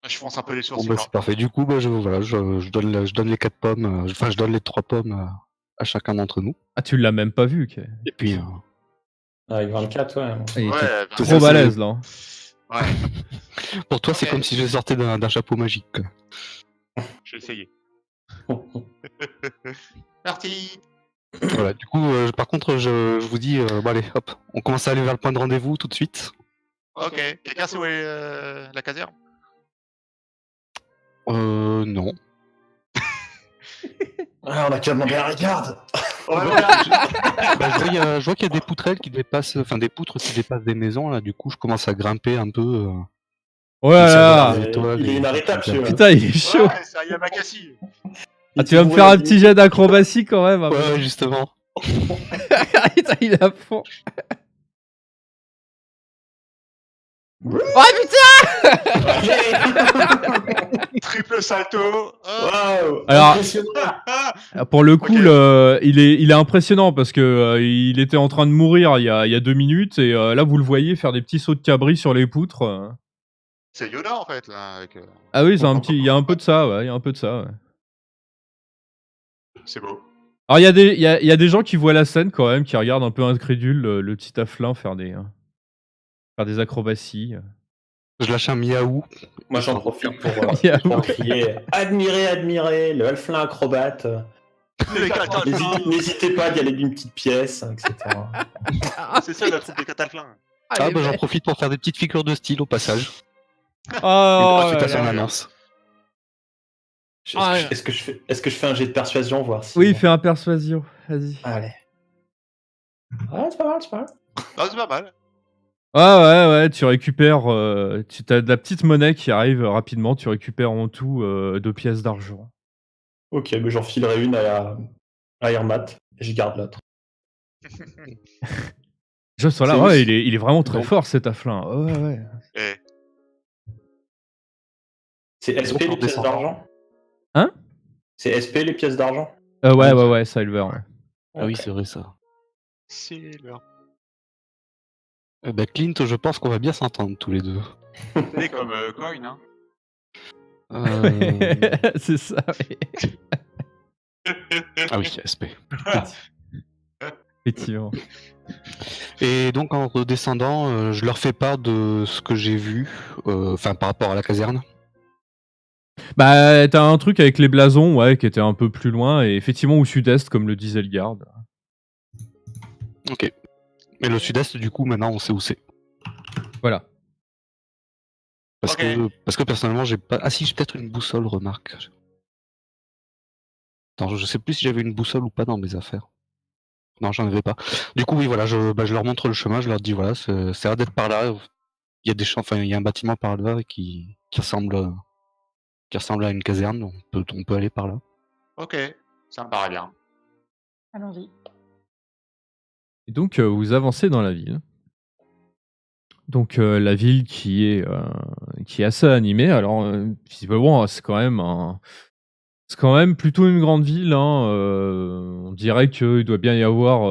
Je fonce un peu les Bon, sourcils. bah, c'est parfait. Du coup, bah, je donne les 4 pommes, enfin, je donne les 3 pommes à chacun d'entre nous. Ah, tu l'as même pas vu, ok. Et puis, Avec 24, ouais. Il était Ouais, trop ça, c'est- balèze là. ouais, pour toi, c'est Ok. comme si je sortais d'un chapeau magique, quoi. je vais essayer. Parti. Voilà, du coup, par contre, je vous dis, bon, allez, hop, on commence à aller vers le point de rendez-vous tout de suite. Ok. Quelqu'un sait où est la caserne? Non. Ah, on a qu'à demander à Regarde. Ouais, Bah, je vois qu'il y a des poutrelles qui dépassent, enfin des poutres qui dépassent des maisons là. Du coup, je commence à grimper un peu. Oh là là. les étoiles Il est et- inarrêtable, celui-là. Putain, il est chaud. Ouais, c'est un Yamakasi. Ah, tu vas me faire un petit jet d'acrobatie quand même. après. Ouais, justement. Putain, il est à fond. Oh putain. Triple salto. Hop. Waouh. Alors- Impressionnant. Pour le coup, Ok. il est impressionnant parce que il était en train de mourir il y a 2 minutes et là vous le voyez faire des petits sauts de cabri sur les poutres. C'est Yoda en fait là. Avec, Ah oui, il y a un peu de ça, ouais. Il y a un peu de ça, ouais. c'est beau. Alors il y a des gens qui voient la scène quand même, qui regardent un peu incrédules le petit Afflin faire des acrobaties. Je lâche un miaou. Moi, j'en profite pour Miaou. crier admirez, admirez, le Halflin acrobate. Les catalflins. N'hésitez pas d'y aller d'une petite pièce, etc. C'est ça la troupe des catalflins. Ah bah j'en profite pour faire des petites figures de style au passage. Oh Suite là à son là. annonce. Est-ce que je fais un jet de persuasion, voir si... Oui, fais un persuasion, vas-y. Allez. Ouais, c'est pas mal, c'est pas mal. Ah, c'est pas mal. Ouais, tu récupères, tu as de la petite monnaie qui arrive rapidement, tu récupères en tout 2 pièces d'argent. Ok, mais j'en filerai une à Hermat, et je garde l'autre. Je sois là, C'est ouais, aussi- il est vraiment très Donc- fort cet Afflin. Ouais. Eh, C'est Donc, SP on les pièces redescend. d'argent Hein? C'est SP les pièces d'argent Ouais, Silver. Ouais. Ah oui, Ok. c'est vrai ça. c'est leur. Bah Clint, je pense qu'on va bien s'entendre tous les deux. C'est comme coin, hein. C'est ça, oui. Ah oui, SP. Effectivement. Et donc en redescendant, je leur fais part de ce que j'ai vu, enfin par rapport à la caserne. Bah, t'as un truc avec les blasons, ouais, qui était un peu plus loin, et effectivement au sud-est, comme le disait le garde. Ok. Mais le sud-est, du coup, maintenant, on sait où c'est. Voilà. Parce que personnellement, j'ai pas. Ah si, j'ai peut-être une boussole, remarque. Attends, je sais plus si j'avais une boussole ou pas dans mes affaires. Non, j'en avais pas. Du coup, oui, voilà, je leur montre le chemin, je leur dis voilà, ça a l'air d'être par là. Il y a des champs, enfin, il y a un bâtiment par là qui ressemble à une caserne, on peut aller par là. Ok, ça me paraît bien. Allons-y. Et donc, vous avancez dans la ville. Donc, la ville qui est assez animée. Alors, visiblement, c'est quand même plutôt une grande ville. Hein. On dirait qu'il doit bien y avoir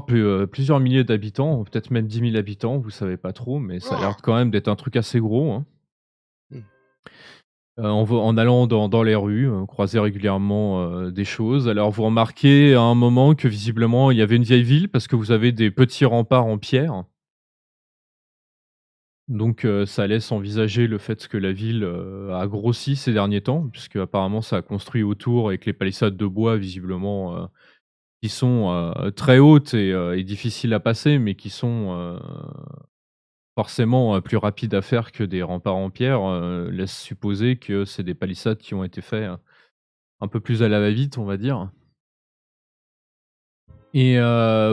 plusieurs milliers d'habitants, peut-être même 10 000 habitants, vous savez pas trop, mais ça a l'air quand même d'être un truc assez gros. Hein. En allant dans les rues, croiser régulièrement des choses. Alors vous remarquez à un moment que visiblement il y avait une vieille ville parce que vous avez des petits remparts en pierre. Donc ça laisse envisager le fait que la ville a grossi ces derniers temps, puisque apparemment ça a construit autour avec les palissades de bois visiblement qui sont très hautes et difficiles à passer, mais qui sont forcément plus rapides à faire que des remparts en pierre, laisse supposer que c'est des palissades qui ont été faits un peu plus à la va-vite, on va dire. Et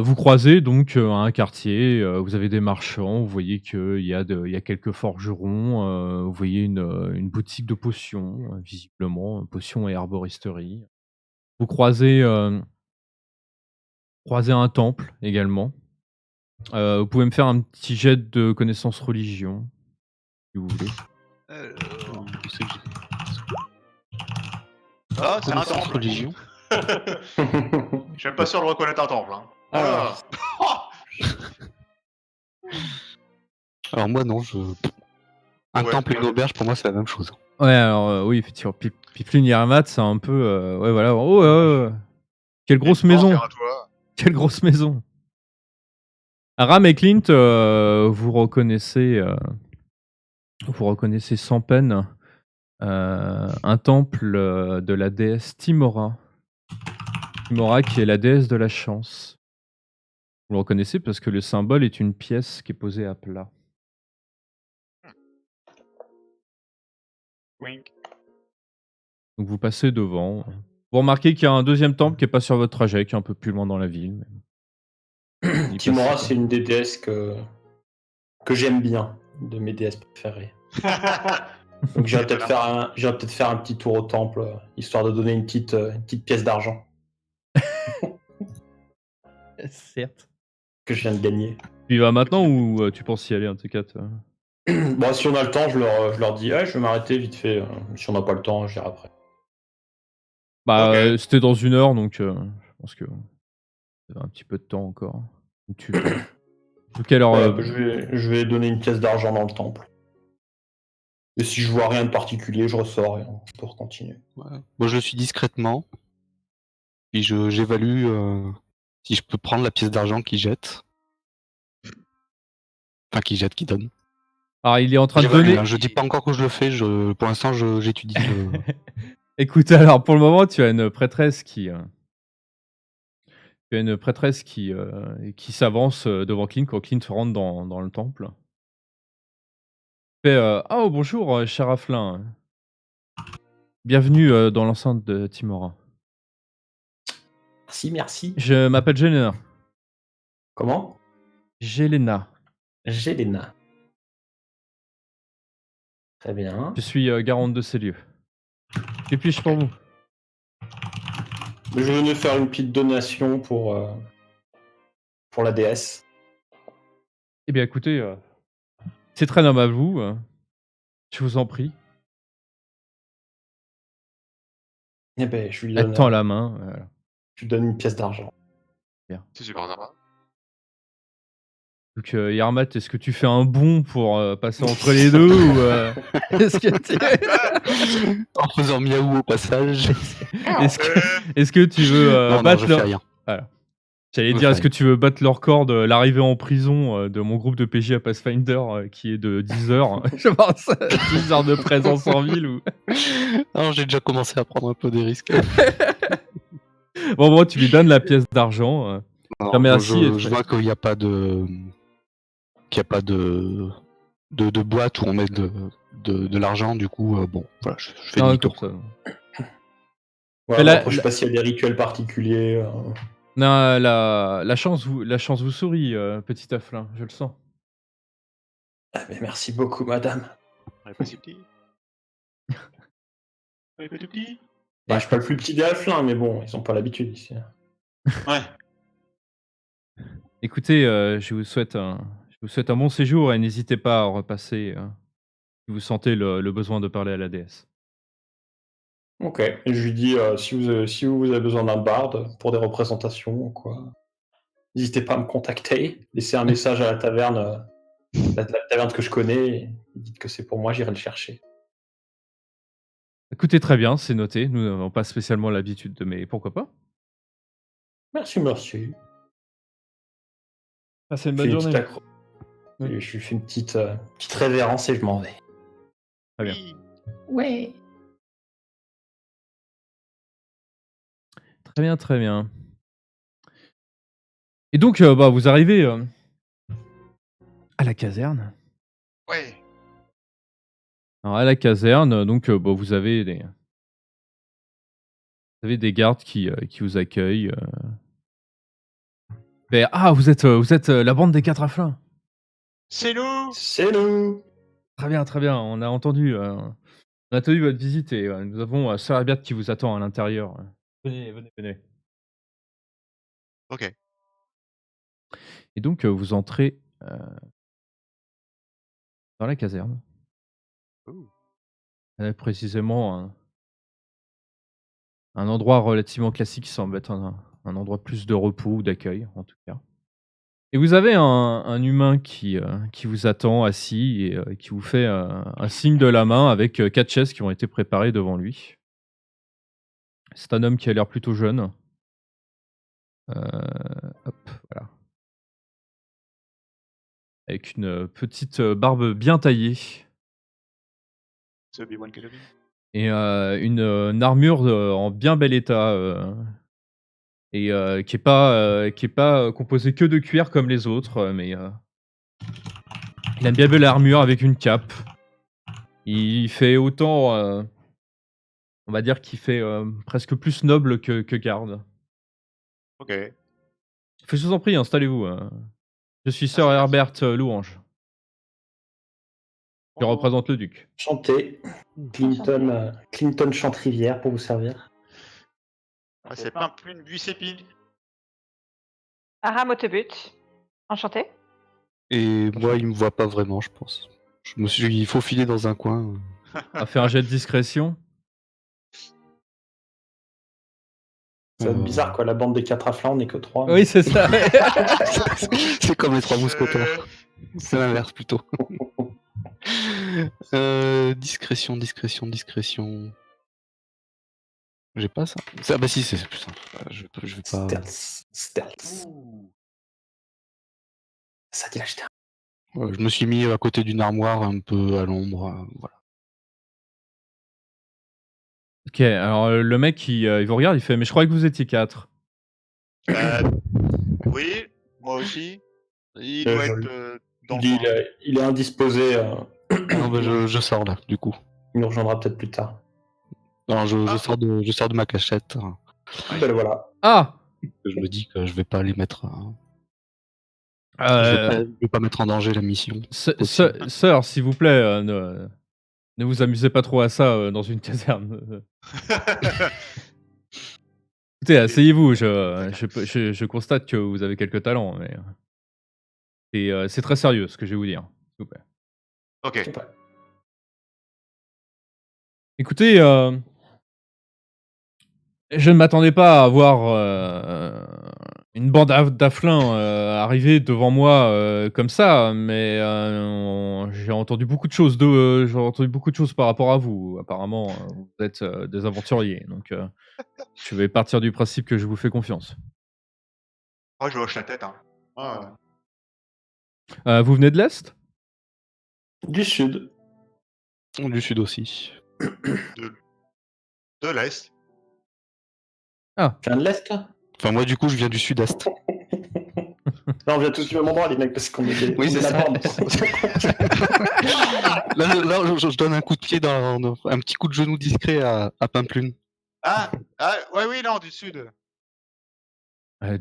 vous croisez donc un quartier, vous avez des marchands, vous voyez qu'il y a quelques forgerons, vous voyez une boutique de potions, visiblement, potions et herboristerie. Vous croisez un temple également. Vous pouvez me faire un petit jet de connaissance religion, si vous voulez. Ah, c'est un Connaissance temple. religion. Je suis même pas sûr de reconnaître un temple. Hein. Alors. Oh, Alors moi non, un Ouais, temple et moi, une auberge pour moi c'est la même chose. Ouais, alors oui, effectivement. Piplune Yermat, c'est un peu. Ouais, voilà. Oh, ouais, ouais. Quelle il y a une grosse porte, il y maison! a un toit. Quelle grosse maison! Ram et Clint, vous reconnaissez sans peine un temple de la déesse Timora. Timora qui est la déesse de la chance. Vous le reconnaissez parce que le symbole est une pièce qui est posée à plat. Wink. Donc vous passez devant. Vous remarquez qu'il y a un deuxième temple qui est pas sur votre trajet, qui est un peu plus loin dans la ville. Mais... Timora, c'est une des déesses que j'aime bien, de mes déesses préférées. Donc j'irai peut-être faire un petit tour au temple, histoire de donner une petite pièce d'argent Certes. que je viens de gagner. Tu y vas maintenant ou tu penses y aller en tout cas Bon, si on a le temps, je leur dis, je vais m'arrêter vite fait. Si on n'a pas le temps, j'irai après. Bah, Ok. c'était dans 1 heure, donc je pense que vous avez un petit peu de temps encore. Donc tu donc alors, Voilà, je vais donner une pièce d'argent dans le temple. Et si je vois rien de particulier, je ressors et on peut continuer. Ouais. Moi je le suis discrètement, puis j'évalue si je peux prendre la pièce d'argent qu'il jette. Enfin qu'il donne. alors il est en train de J'évalue, donner... hein, je dis pas encore que je le fais, pour l'instant j'étudie le... Écoute, alors pour le moment, tu as une prêtresse qui s'avance devant Clint quand Clint rentre dans le temple. Fait oh bonjour, cher Raflin. Bienvenue dans l'enceinte de Timora. Merci. Je m'appelle Jelena. Comment? Jelena. Jelena. Très bien. Je suis garante de ces lieux. Que puis-je pour vous? Je venais faire une petite donation pour la déesse. Eh bien écoutez, c'est très noble à vous. Je vous en prie. Eh ben, je lui Elle donne, tend la main. Voilà. je lui donne une pièce d'argent. C'est super sympa. Donc Yarmat, est-ce que tu fais un bond pour passer entre les deux ou est-ce que tu... En faisant miaou au passage. est-ce que tu veux non, battre je leur... fais rien. Voilà. J'allais dire, est-ce que tu veux battre leur record de l'arrivée en prison de mon groupe de PJ à Pathfinder qui est de 10 heures Je pense 10 heures de présence en ville ou... Non, j'ai déjà commencé à prendre un peu des risques. Bon, tu lui donnes la pièce d'argent. Non, merci. je vois qu'il n'y a pas de... de boîte où on met de l'argent, du coup, bon, voilà, je fais demi-tour. Comme ça. Voilà, après, je sais pas s'il y a des rituels particuliers. Non, la chance vous sourit, petit Afflin, je le sens. Ah, mais merci beaucoup, madame. On est pas si petit. On est pas tout petit. Bah, je suis pas le plus petit des halflins, mais bon, ils ont pas l'habitude ici. Ouais. Écoutez, je vous souhaite un bon séjour et n'hésitez pas à repasser si vous sentez le besoin de parler à la déesse. Ok, et je lui dis, si vous avez besoin d'un barde pour des représentations ou quoi, n'hésitez pas à me contacter, laissez un message à la taverne, la taverne que je connais, et dites que c'est pour moi, j'irai le chercher. Écoutez, très bien, c'est noté. Nous n'avons pas spécialement l'habitude mais pourquoi pas? Merci. Passez une Je bonne fais une journée. petite et je lui fais une petite révérence et je m'en vais. Très bien. Oui. Ouais. Très bien, très bien. Et donc, vous arrivez à la caserne. Ouais. Alors, à la caserne, donc, vous avez des gardes qui vous accueillent. Vous êtes la bande des 4 Afflins. C'est nous. C'est nous. Très bien, très bien. On a entendu votre visite et nous avons Sir Herbert qui vous attend à l'intérieur. Venez. Ok. Et donc, vous entrez dans la caserne. Précisément un endroit relativement classique qui semble être un endroit plus de repos ou d'accueil, en tout cas. Et vous avez un humain qui vous attend assis et qui vous fait un signe de la main avec 4 chaises qui ont été préparées devant lui. C'est un homme qui a l'air plutôt jeune. Hop, voilà. Avec une petite barbe bien taillée C'est Obi-Wan Kenobi. et une armure en bien bel état et qui est pas composée que de cuir comme les autres, mais il a une bien belle armure avec une cape. Il fait autant, on va dire qu'il fait presque plus noble que garde. Ok. Je vous en prie, installez-vous. Je suis Sir Merci. Herbert Louange. Je Bonjour. représente le duc. Chanté. Clinton Chantrivière pour vous servir. Ouais, c'est pas plus une buissépine. Aram Otebut. Enchanté. Et moi, il me voit pas vraiment, je pense. Je me suis faufilé dans un coin. On va faire un jet de discrétion. Ça va être bizarre quoi, la bande des 4 à flanc, on n'est que 3. Oui, c'est ça. C'est comme les 3 mousquetaires. C'est l'inverse plutôt. Discrétion. J'ai pas ça. Ah bah si, c'est plus simple. Je vais pas. Stealth. Ça dit l'acheter. Je me suis mis à côté d'une armoire un peu à l'ombre. Voilà. Ok, alors le mec il vous regarde, il fait mais je croyais que vous étiez 4. Oui, moi aussi. Il doit être dans le coin. Il est indisposé. Non, bah, je sors là, du coup. Il nous rejoindra peut-être plus tard. Non, je sors de ma cachette. Ben voilà. Ah Je me dis que je vais pas les mettre. Je vais pas mettre en danger la mission. Sœur, s'il vous plaît, ne vous amusez pas trop à ça dans une caserne. Écoutez, asseyez-vous, je constate que vous avez quelques talents, mais c'est très sérieux ce que je vais vous dire, s'il vous plaît. Ok. Écoutez, je ne m'attendais pas à avoir une bande d'afflins arriver devant moi comme ça, mais j'ai entendu beaucoup de choses par rapport à vous. Apparemment, vous êtes des aventuriers, donc je vais partir du principe que je vous fais confiance. Moi, je hoche la tête. Hein. Vous venez de l'Est ? Du sud. Du sud aussi. De l'Est. Tu viens de l'Est toi ? Enfin, moi, du coup, je viens du sud-est. Là, on vient tous du même endroit, les mecs, parce qu'on est Oui, on c'est est la ça. bande. Là, je donne un coup de pied un petit coup de genou discret à Pimplume. Ouais, oui, non, du sud.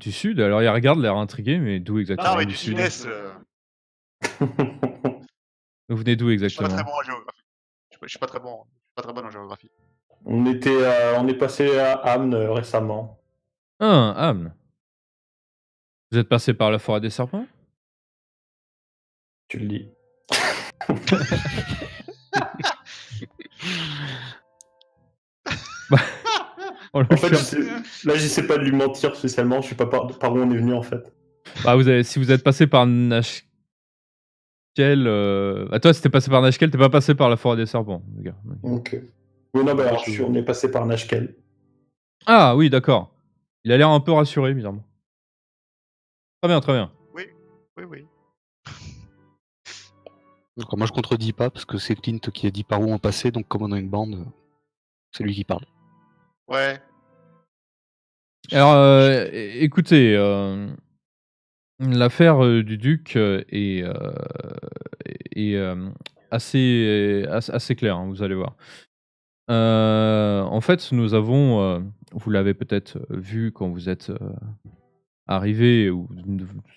Du sud, alors il regarde, l'air intrigué, mais d'où exactement Non, mais du du sud? sud-est. Vous venez d'où Je suis pas exactement? très bon en géographie. Je suis pas très bon en géographie. On est passé à Amn récemment. Ah, Amn. Vous êtes passé par la forêt des serpents? Tu le dis. En En fait, l'occurrence- là, j'essaie pas de lui mentir spécialement, je sais pas par où on est venu en fait. Bah, si vous êtes passé par Nashkel, toi, si t'es passé par Nashkel, t'es pas passé par la forêt des serpents, les gars. Ok. Oui, non, bah alors, on est passé par Nashkel. Ah oui, d'accord. Il a l'air un peu rassuré, bizarrement. Très bien, très bien. Oui. Donc, moi, je contredis pas parce que c'est Clint qui a dit par où on passait. Donc, comme on a une bande, c'est lui qui parle. Ouais. Alors, écoutez, l'affaire du duc est assez claire, hein, vous allez voir. En fait, nous avons, vous l'avez peut-être vu quand vous êtes arrivé, ou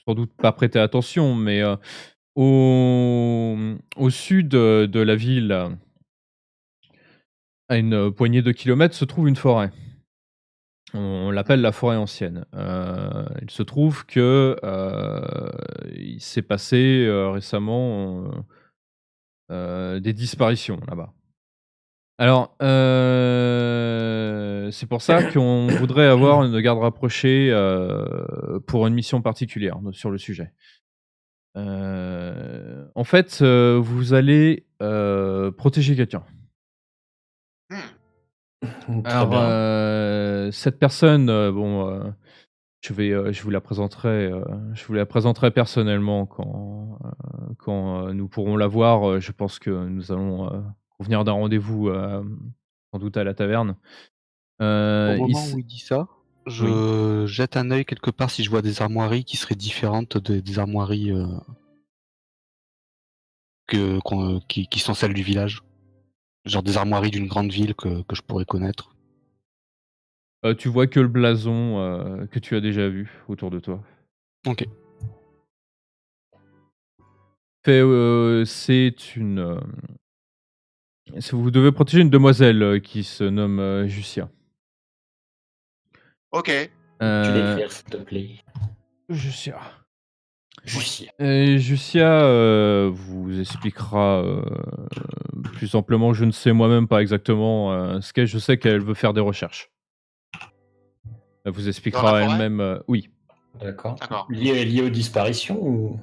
sans doute pas prêté attention, mais au sud de la ville, à une poignée de kilomètres, se trouve une forêt. On l'appelle la forêt ancienne. Il se trouve que il s'est passé récemment des disparitions là-bas. Alors, C'est pour ça qu'on voudrait avoir une garde rapprochée, pour une mission particulière sur le sujet. En fait, vous allez, protéger quelqu'un. Très Alors, bien. cette personne, je vous la présenterai, personnellement quand nous pourrons la voir. Je pense que nous allons, convenir d'un rendez-vous, sans doute à la taverne. Au Il moment s où il dit ça, Oui. je jette un œil quelque part si je vois des armoiries qui seraient différentes des armoiries qui sont celles du village. Genre des armoiries d'une grande ville que je pourrais connaître. Tu vois que le blason, que tu as déjà vu autour de toi. Ok. C'est vous devez protéger une demoiselle, qui se nomme, Jussia. Ok. Tu Heu, l'écrire, s'il te plaît. Jussia. Jussia. Jussia, vous expliquera, plus amplement. Je ne sais moi-même pas exactement, ce qu'est. Je sais qu'elle veut faire des recherches. Elle vous Dans la expliquera forêt? elle-même, oui. D'accord. D'accord. Lié aux disparitions ou...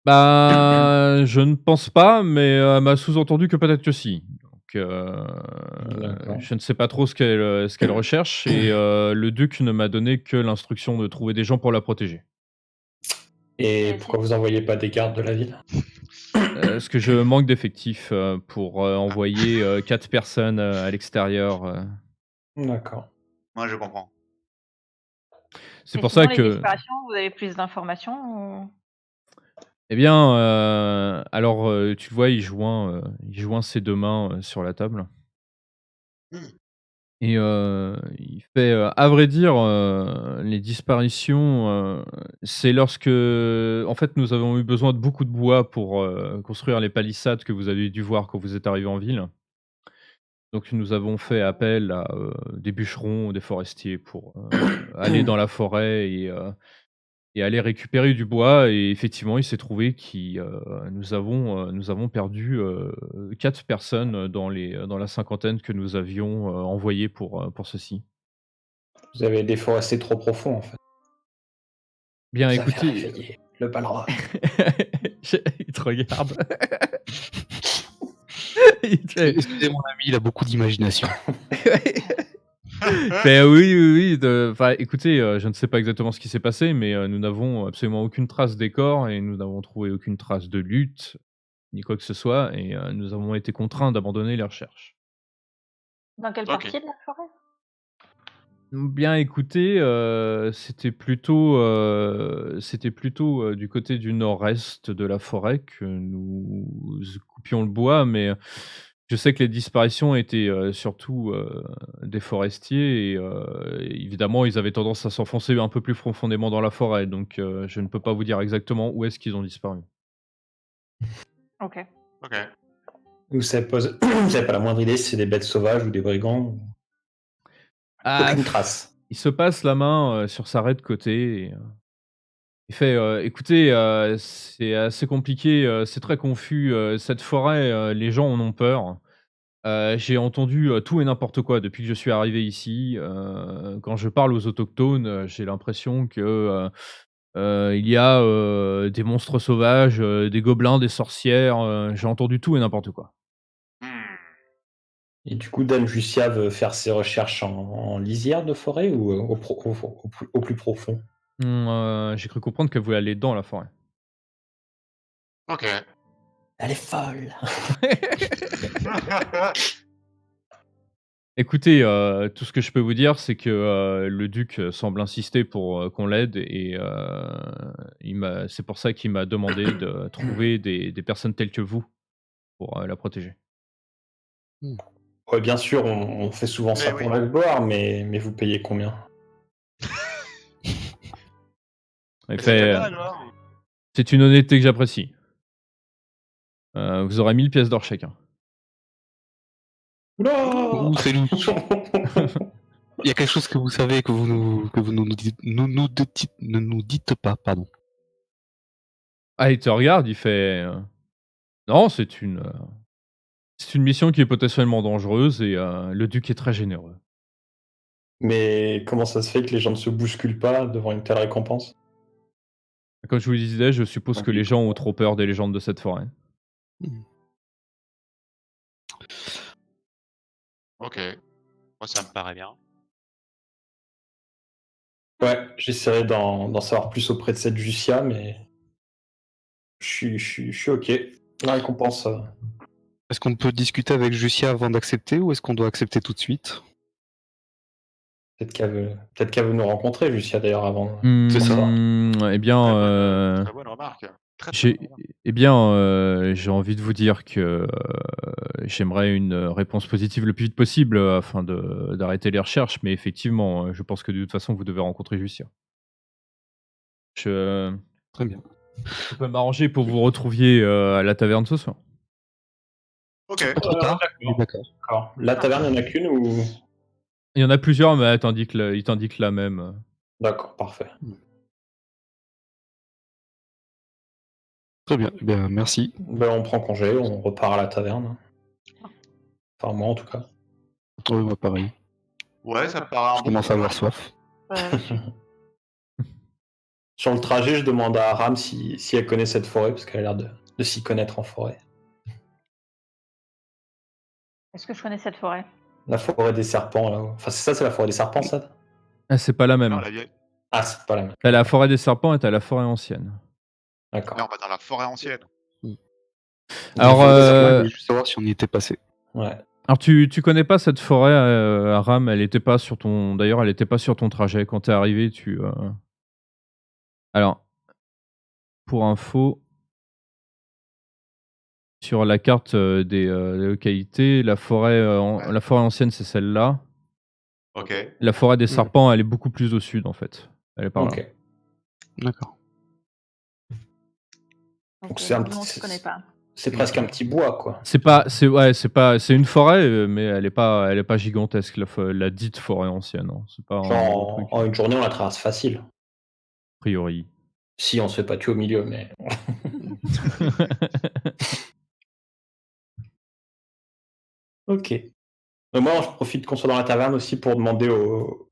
Bah, je ne pense pas, mais elle m'a sous-entendu que peut-être que si. Donc, D'accord. je ne sais pas trop ce qu'elle recherche et le duc ne m'a donné que l'instruction de trouver des gens pour la protéger. Et Et pourquoi vous envoyez pas des gardes de la ville? Parce que je manque d'effectifs, pour, envoyer, 4 personnes, à l'extérieur, D'accord. Moi, je comprends. C'est Et pour sinon, ça les que disparitions, vous avez plus d'informations ou... eh bien, alors, tu vois, il joint ses 2 mains, sur la table Mmh. et il fait, à vrai dire, les disparitions, c'est lorsque en fait, nous avons eu besoin de beaucoup de bois pour, construire les palissades que vous avez dû voir quand vous êtes arrivés en ville. Donc nous avons fait appel à, des bûcherons, des forestiers pour, aller dans la forêt et aller récupérer du bois et effectivement, il s'est trouvé nous avons perdu, 4 personnes dans la cinquantaine que nous avions, envoyées pour ceci. Vous avez déforesté trop profond, en fait. Bien Ça fait écoutez, réveiller le balrog. il te regarde. Il te fait Excusez mon ami, il a beaucoup d'imagination. fait: «Oui, oui, oui, enfin écoutez, je ne sais pas exactement ce qui s'est passé, mais nous n'avons absolument aucune trace des corps et nous n'avons trouvé aucune trace de lutte, ni quoi que ce soit et nous avons été contraints d'abandonner les recherches». Dans quelle Ok. partie de la forêt? Bien écoutez, c'était plutôt, du côté du nord-est de la forêt que nous coupions le bois, mais je sais que les disparitions étaient, surtout, des forestiers et évidemment, ils avaient tendance à s'enfoncer un peu plus profondément dans la forêt, donc je ne peux pas vous dire exactement où est-ce qu'ils ont disparu. OK. Ok. Vous avez pas la moindre idée si c'est des bêtes sauvages ou des brigands? Ah, Aucune trace. il se passe la main, sur sa raie de côté et il fait, «Écoutez, c'est assez compliqué, c'est très confus, cette forêt, les gens en ont peur. J'ai entendu, tout et n'importe quoi depuis que je suis arrivé ici. Quand je parle aux autochtones, j'ai l'impression que, il y a, des monstres sauvages, des gobelins, des sorcières, j'ai entendu tout et n'importe quoi». Hmm. Et du coup, Dame Jussia veut faire ses recherches en lisière de forêt ou au plus profond? J'ai cru comprendre que vous allez dans la forêt. Ok. Elle est folle! Écoutez, tout ce que je peux vous dire, c'est que, le duc, semble insister pour, qu'on l'aide et c'est pour ça qu'il m'a demandé de trouver des personnes telles que vous pour, la protéger. Ouais, bien sûr, on fait souvent ça Mais pour oui. la gloire, mais vous payez combien? Il Mais c'est fait, déjà bien, alors. «C'est une honnêteté que j'apprécie. Vous aurez 1000 pièces d'or chacun». Oula! Ouh, c'est louche. Il y a quelque chose que vous savez que vous nous dites, ne nous dites pas, pardon. Ah, il te regarde, il fait, «Non, c'est une mission qui est potentiellement dangereuse et le duc est très généreux». Mais comment ça se fait que les gens ne se bousculent pas devant une telle récompense? Comme je vous le disais, je suppose que les gens ont trop peur des légendes de cette forêt. Ok. Moi, ça me paraît bien. Ouais, j'essaierai d'en savoir plus auprès de cette Jucia, mais je suis ok. La récompense. Est-ce qu'on peut discuter avec Jucia avant d'accepter ou est-ce qu'on doit accepter tout de suite? Peut-être qu'elle veut nous rencontrer, Jucia, d'ailleurs, avant. C'est ça. Eh bien, Très bonne remarque. Très j'ai bonne remarque. eh bien, j'ai envie de vous dire que, j'aimerais une réponse positive le plus vite possible, afin d'arrêter les recherches, mais effectivement, je pense que de toute façon vous devez rencontrer Jucia. Je Très bien. je peux m'arranger pour que vous retrouviez, à la taverne ce soir. Ok. Trop tard? D'accord. D'accord. D'accord. La taverne, il n'y en a qu'une ou. Il y en a plusieurs, mais il t'indique la même. D'accord, parfait. Très bien. Eh bien, merci. Ben, on prend congé, on repart à la taverne. Enfin, moi en tout cas. Oui, moi pareil. Ouais, ça me paraît un Je bon commence à plan. avoir soif. Sur le trajet, je demande à Aram si elle connaît cette forêt, parce qu'elle a l'air de s'y connaître en forêt. Est-ce que je connais cette forêt? La forêt des serpents, là. Enfin, c'est la forêt des serpents, ça? Ah, c'est pas la même. Non, la vieille. Ah, c'est pas la même. Tu as la forêt des serpents et tu as la forêt ancienne. D'accord. Mais on va dans la forêt ancienne. Alors, Je voulais juste savoir si on y était passé. Ouais. Alors tu connais pas cette forêt, Aram, elle était pas sur ton d'ailleurs, elle était pas sur ton trajet. Quand tu es arrivé, alors, pour info sur la carte, des localités, la forêt ancienne, c'est celle-là. Ok. La forêt des serpents, elle est beaucoup plus au sud, en fait. Elle est par là. Ok. D'accord. Donc Ok, c'est un non, petit- je connais pas. C'est presque un petit bois, quoi. C'est une forêt, mais elle est pas gigantesque, la dite forêt ancienne, hein. C'est pas un gros Genre, truc, en une journée, on la traverse facile. a priori. Si on se fait pas tuer au milieu, mais. Ok. Mais moi, je profite qu'on soit dans la taverne aussi pour demander au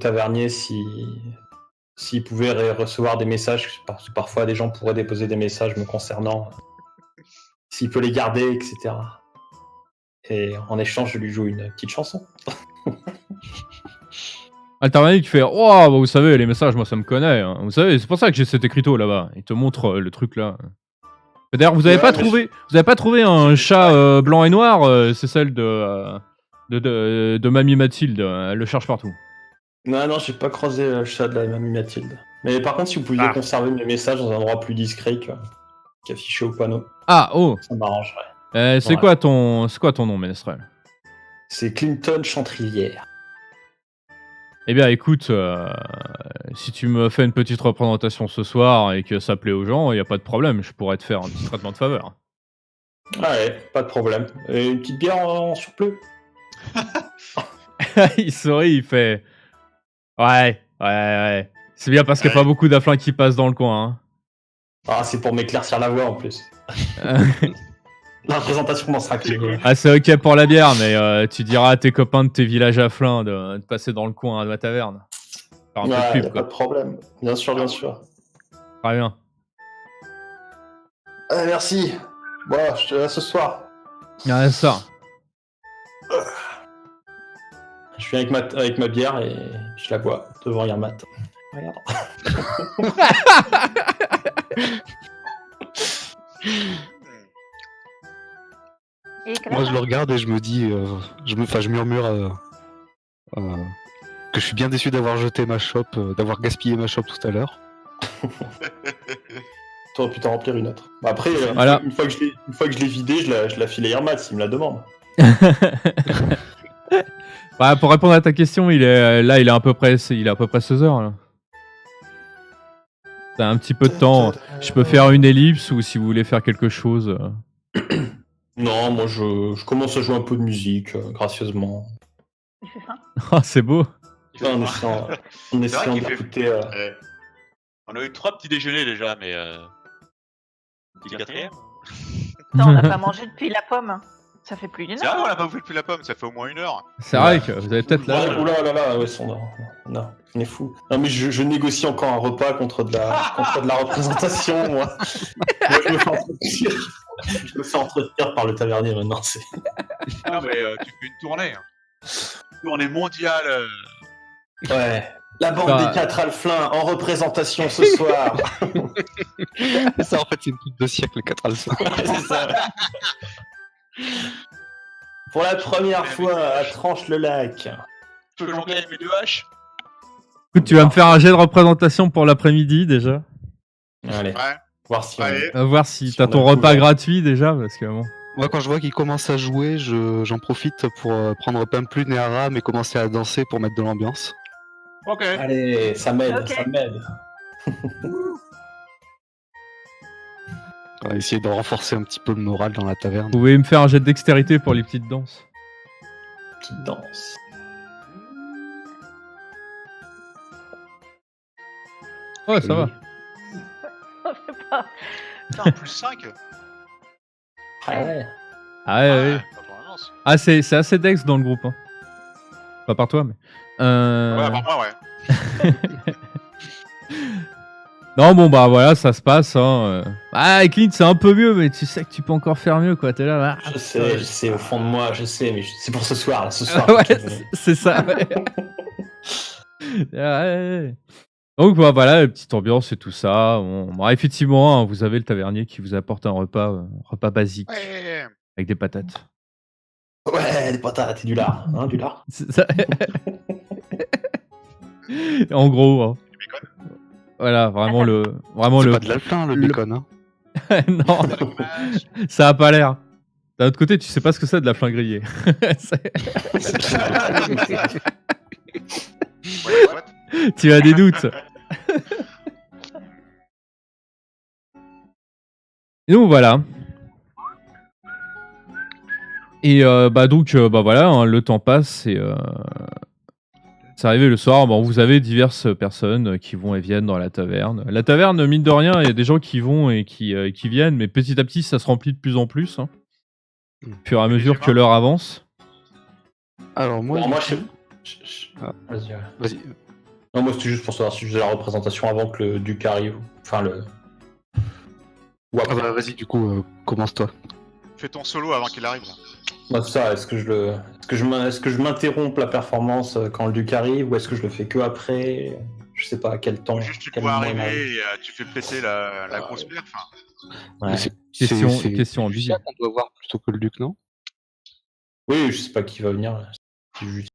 tavernier s'il pouvait recevoir des messages, parce que parfois des gens pourraient déposer des messages me concernant, s'il peut les garder, etc. Et en échange, je lui joue une petite chanson. Alternative qui fait oh bah, vous savez les messages moi ça me connaît hein. Vous savez c'est pour ça que j'ai cet écriteau là-bas. Il te montre le truc là. D'ailleurs vous avez Ouais, pas trouvé un chat blanc et noir, c'est celle de Mamie Mathilde. Elle le cherche partout. Non, j'ai pas croisé le chat de la mamie Mathilde. Mais par contre, si vous pouviez conserver mes messages dans un endroit plus discret qu'affiché au panneau, Ah oh ça m'arrangerait. c'est quoi ton nom Ménestrel? C'est Clinton Chantrivière. Eh bien écoute, si tu me fais une petite représentation ce soir et que ça plaît aux gens, y a pas de problème, je pourrais te faire un petit traitement de faveur. Ah ouais, pas de problème. Et une petite bière en surplus? Il sourit, il fait ouais. C'est bien parce qu'il n'y a pas beaucoup d'afflins qui passent dans le coin. Hein. Ah, c'est pour m'éclaircir la voix en plus. La représentation commence à clé. Ah, c'est ok pour la bière, mais tu diras à tes copains de tes villages afflins de passer dans le coin de la taverne. Faire un peu de pub, Y a quoi. pas de problème. Bien sûr. Très bien. Merci. Bon, je te laisse ce soir. Ouais, ça. Je viens avec ma bière et je la bois devant Yermat. Regarde. Moi, je le regarde et je me dis, je murmure que je suis bien déçu d'avoir jeté ma chope, d'avoir gaspillé ma chope tout à l'heure. T'aurais pu t'en remplir une autre. Bah après, voilà. une fois que je l'ai vidée, je la file à Yermat s'il me la demande. Bah, pour répondre à ta question, il est à peu près 16 heures. Là. T'as un petit peu de temps. Je peux faire une ellipse ou si vous voulez faire quelque chose. Non, moi je commence à jouer un peu de musique, gracieusement. Il fait faim. Ah, c'est beau. En essayant d'écouter. On a eu 3 petits déjeuners déjà, mais. Petit quatrième. Non, on n'a pas mangé depuis la pomme. Ça fait plus d'une C'est vrai, heure. on l'a pas bouffé depuis la pomme, ça fait au moins 1 heure. C'est vrai que vous avez peut-être Ouais, là. oula, là, ouais, non, on est fou. Non, mais je négocie encore un repas contre de la représentation, moi. Moi, je me fais entretenir par le tavernier maintenant. Non, mais tu fais une tournée. Une tournée mondiale. Ouais. La bande Bah. des 4 alflins en représentation ce soir. Ça, en fait, c'est une coupe de siècle, les 4 alpha. Ouais, c'est ça. Pour la première fois à Tranche-le-Lac. Tu veux jongler avec mes 2 haches? Écoute, tu vas me faire un jet de représentation pour l'après-midi déjà. Allez, Ouais. voir si Allez. On va voir si Si t'as on a ton le repas couvert. gratuit déjà, parce que bon. Moi, quand je vois qu'il commence à jouer, j'en profite pour prendre Pamplune et Aram et commencer à danser pour mettre de l'ambiance. Ok. Allez, ça m'aide, Ok. ça m'aide. On va essayer de renforcer un petit peu le moral dans la taverne. Vous pouvez me faire un jet de dextérité pour les petites danses. Petite danse. Ouais, ça va. On fait pas. Putain, plus 5. Ah ouais. Ah ouais, ouais. Pas pour l'avance. Ah, c'est assez dex dans le groupe. Hein. Pas par toi, mais. Ouais, par moi, ouais. Non, bon, bah voilà, ça se passe. Hein. Ah, Clint, c'est un peu mieux, mais tu sais que tu peux encore faire mieux, quoi. T'es là. Ah, Je sais, au fond de moi, je sais, mais c'est pour ce soir, là, ce soir. ouais, c'est ça. Ouais. Ouais. Donc bah, voilà, la petite ambiance et tout ça. Bon, effectivement, hein, vous avez le tavernier qui vous apporte un repas basique Ouais. avec des patates. Ouais, des patates et du lard. Hein, du lard. C'est ça. En gros, hein. Du bacon. Voilà, vraiment C'est le. pas de l'alpin, le le- bacon, hein. Non, Dommage. ça a pas l'air. D'un autre côté, tu sais pas ce que c'est de la flingue grillée. Ouais, what? Tu as des doutes. Et donc voilà. Et bah donc bah voilà, hein, le temps passe et c'est arrivé le soir. Bon, vous avez diverses personnes qui vont et viennent dans la taverne. La taverne, mine de rien, il y a des gens qui vont et qui viennent, mais petit à petit, ça se remplit de plus en plus. Hein, au fur et à Et les mesure que humains l'heure avance. Alors, moi, Bon, moi, je- Ah, vas-y, ouais. Vas-y. Non, moi, c'était juste pour savoir si je faisais la représentation avant que le duc arrive. Enfin, le. Ou Ah après. bah, vas-y, du coup, commence-toi. Fais ton solo avant qu'il arrive. Là. Bah, c'est ça, est-ce que je m'interromps la performance quand le duc arrive ou est-ce que je le fais que après? Je sais pas à quel temps. Ou juste tu quel dois moment il arrive. arriver et tu fais péter la grosse pierre. Enfin, Ouais. Mais c'est Question ambiguë. Lucia qu'on doit voir plutôt que le duc, non? Oui, je sais pas qui va venir. Là. C'est juste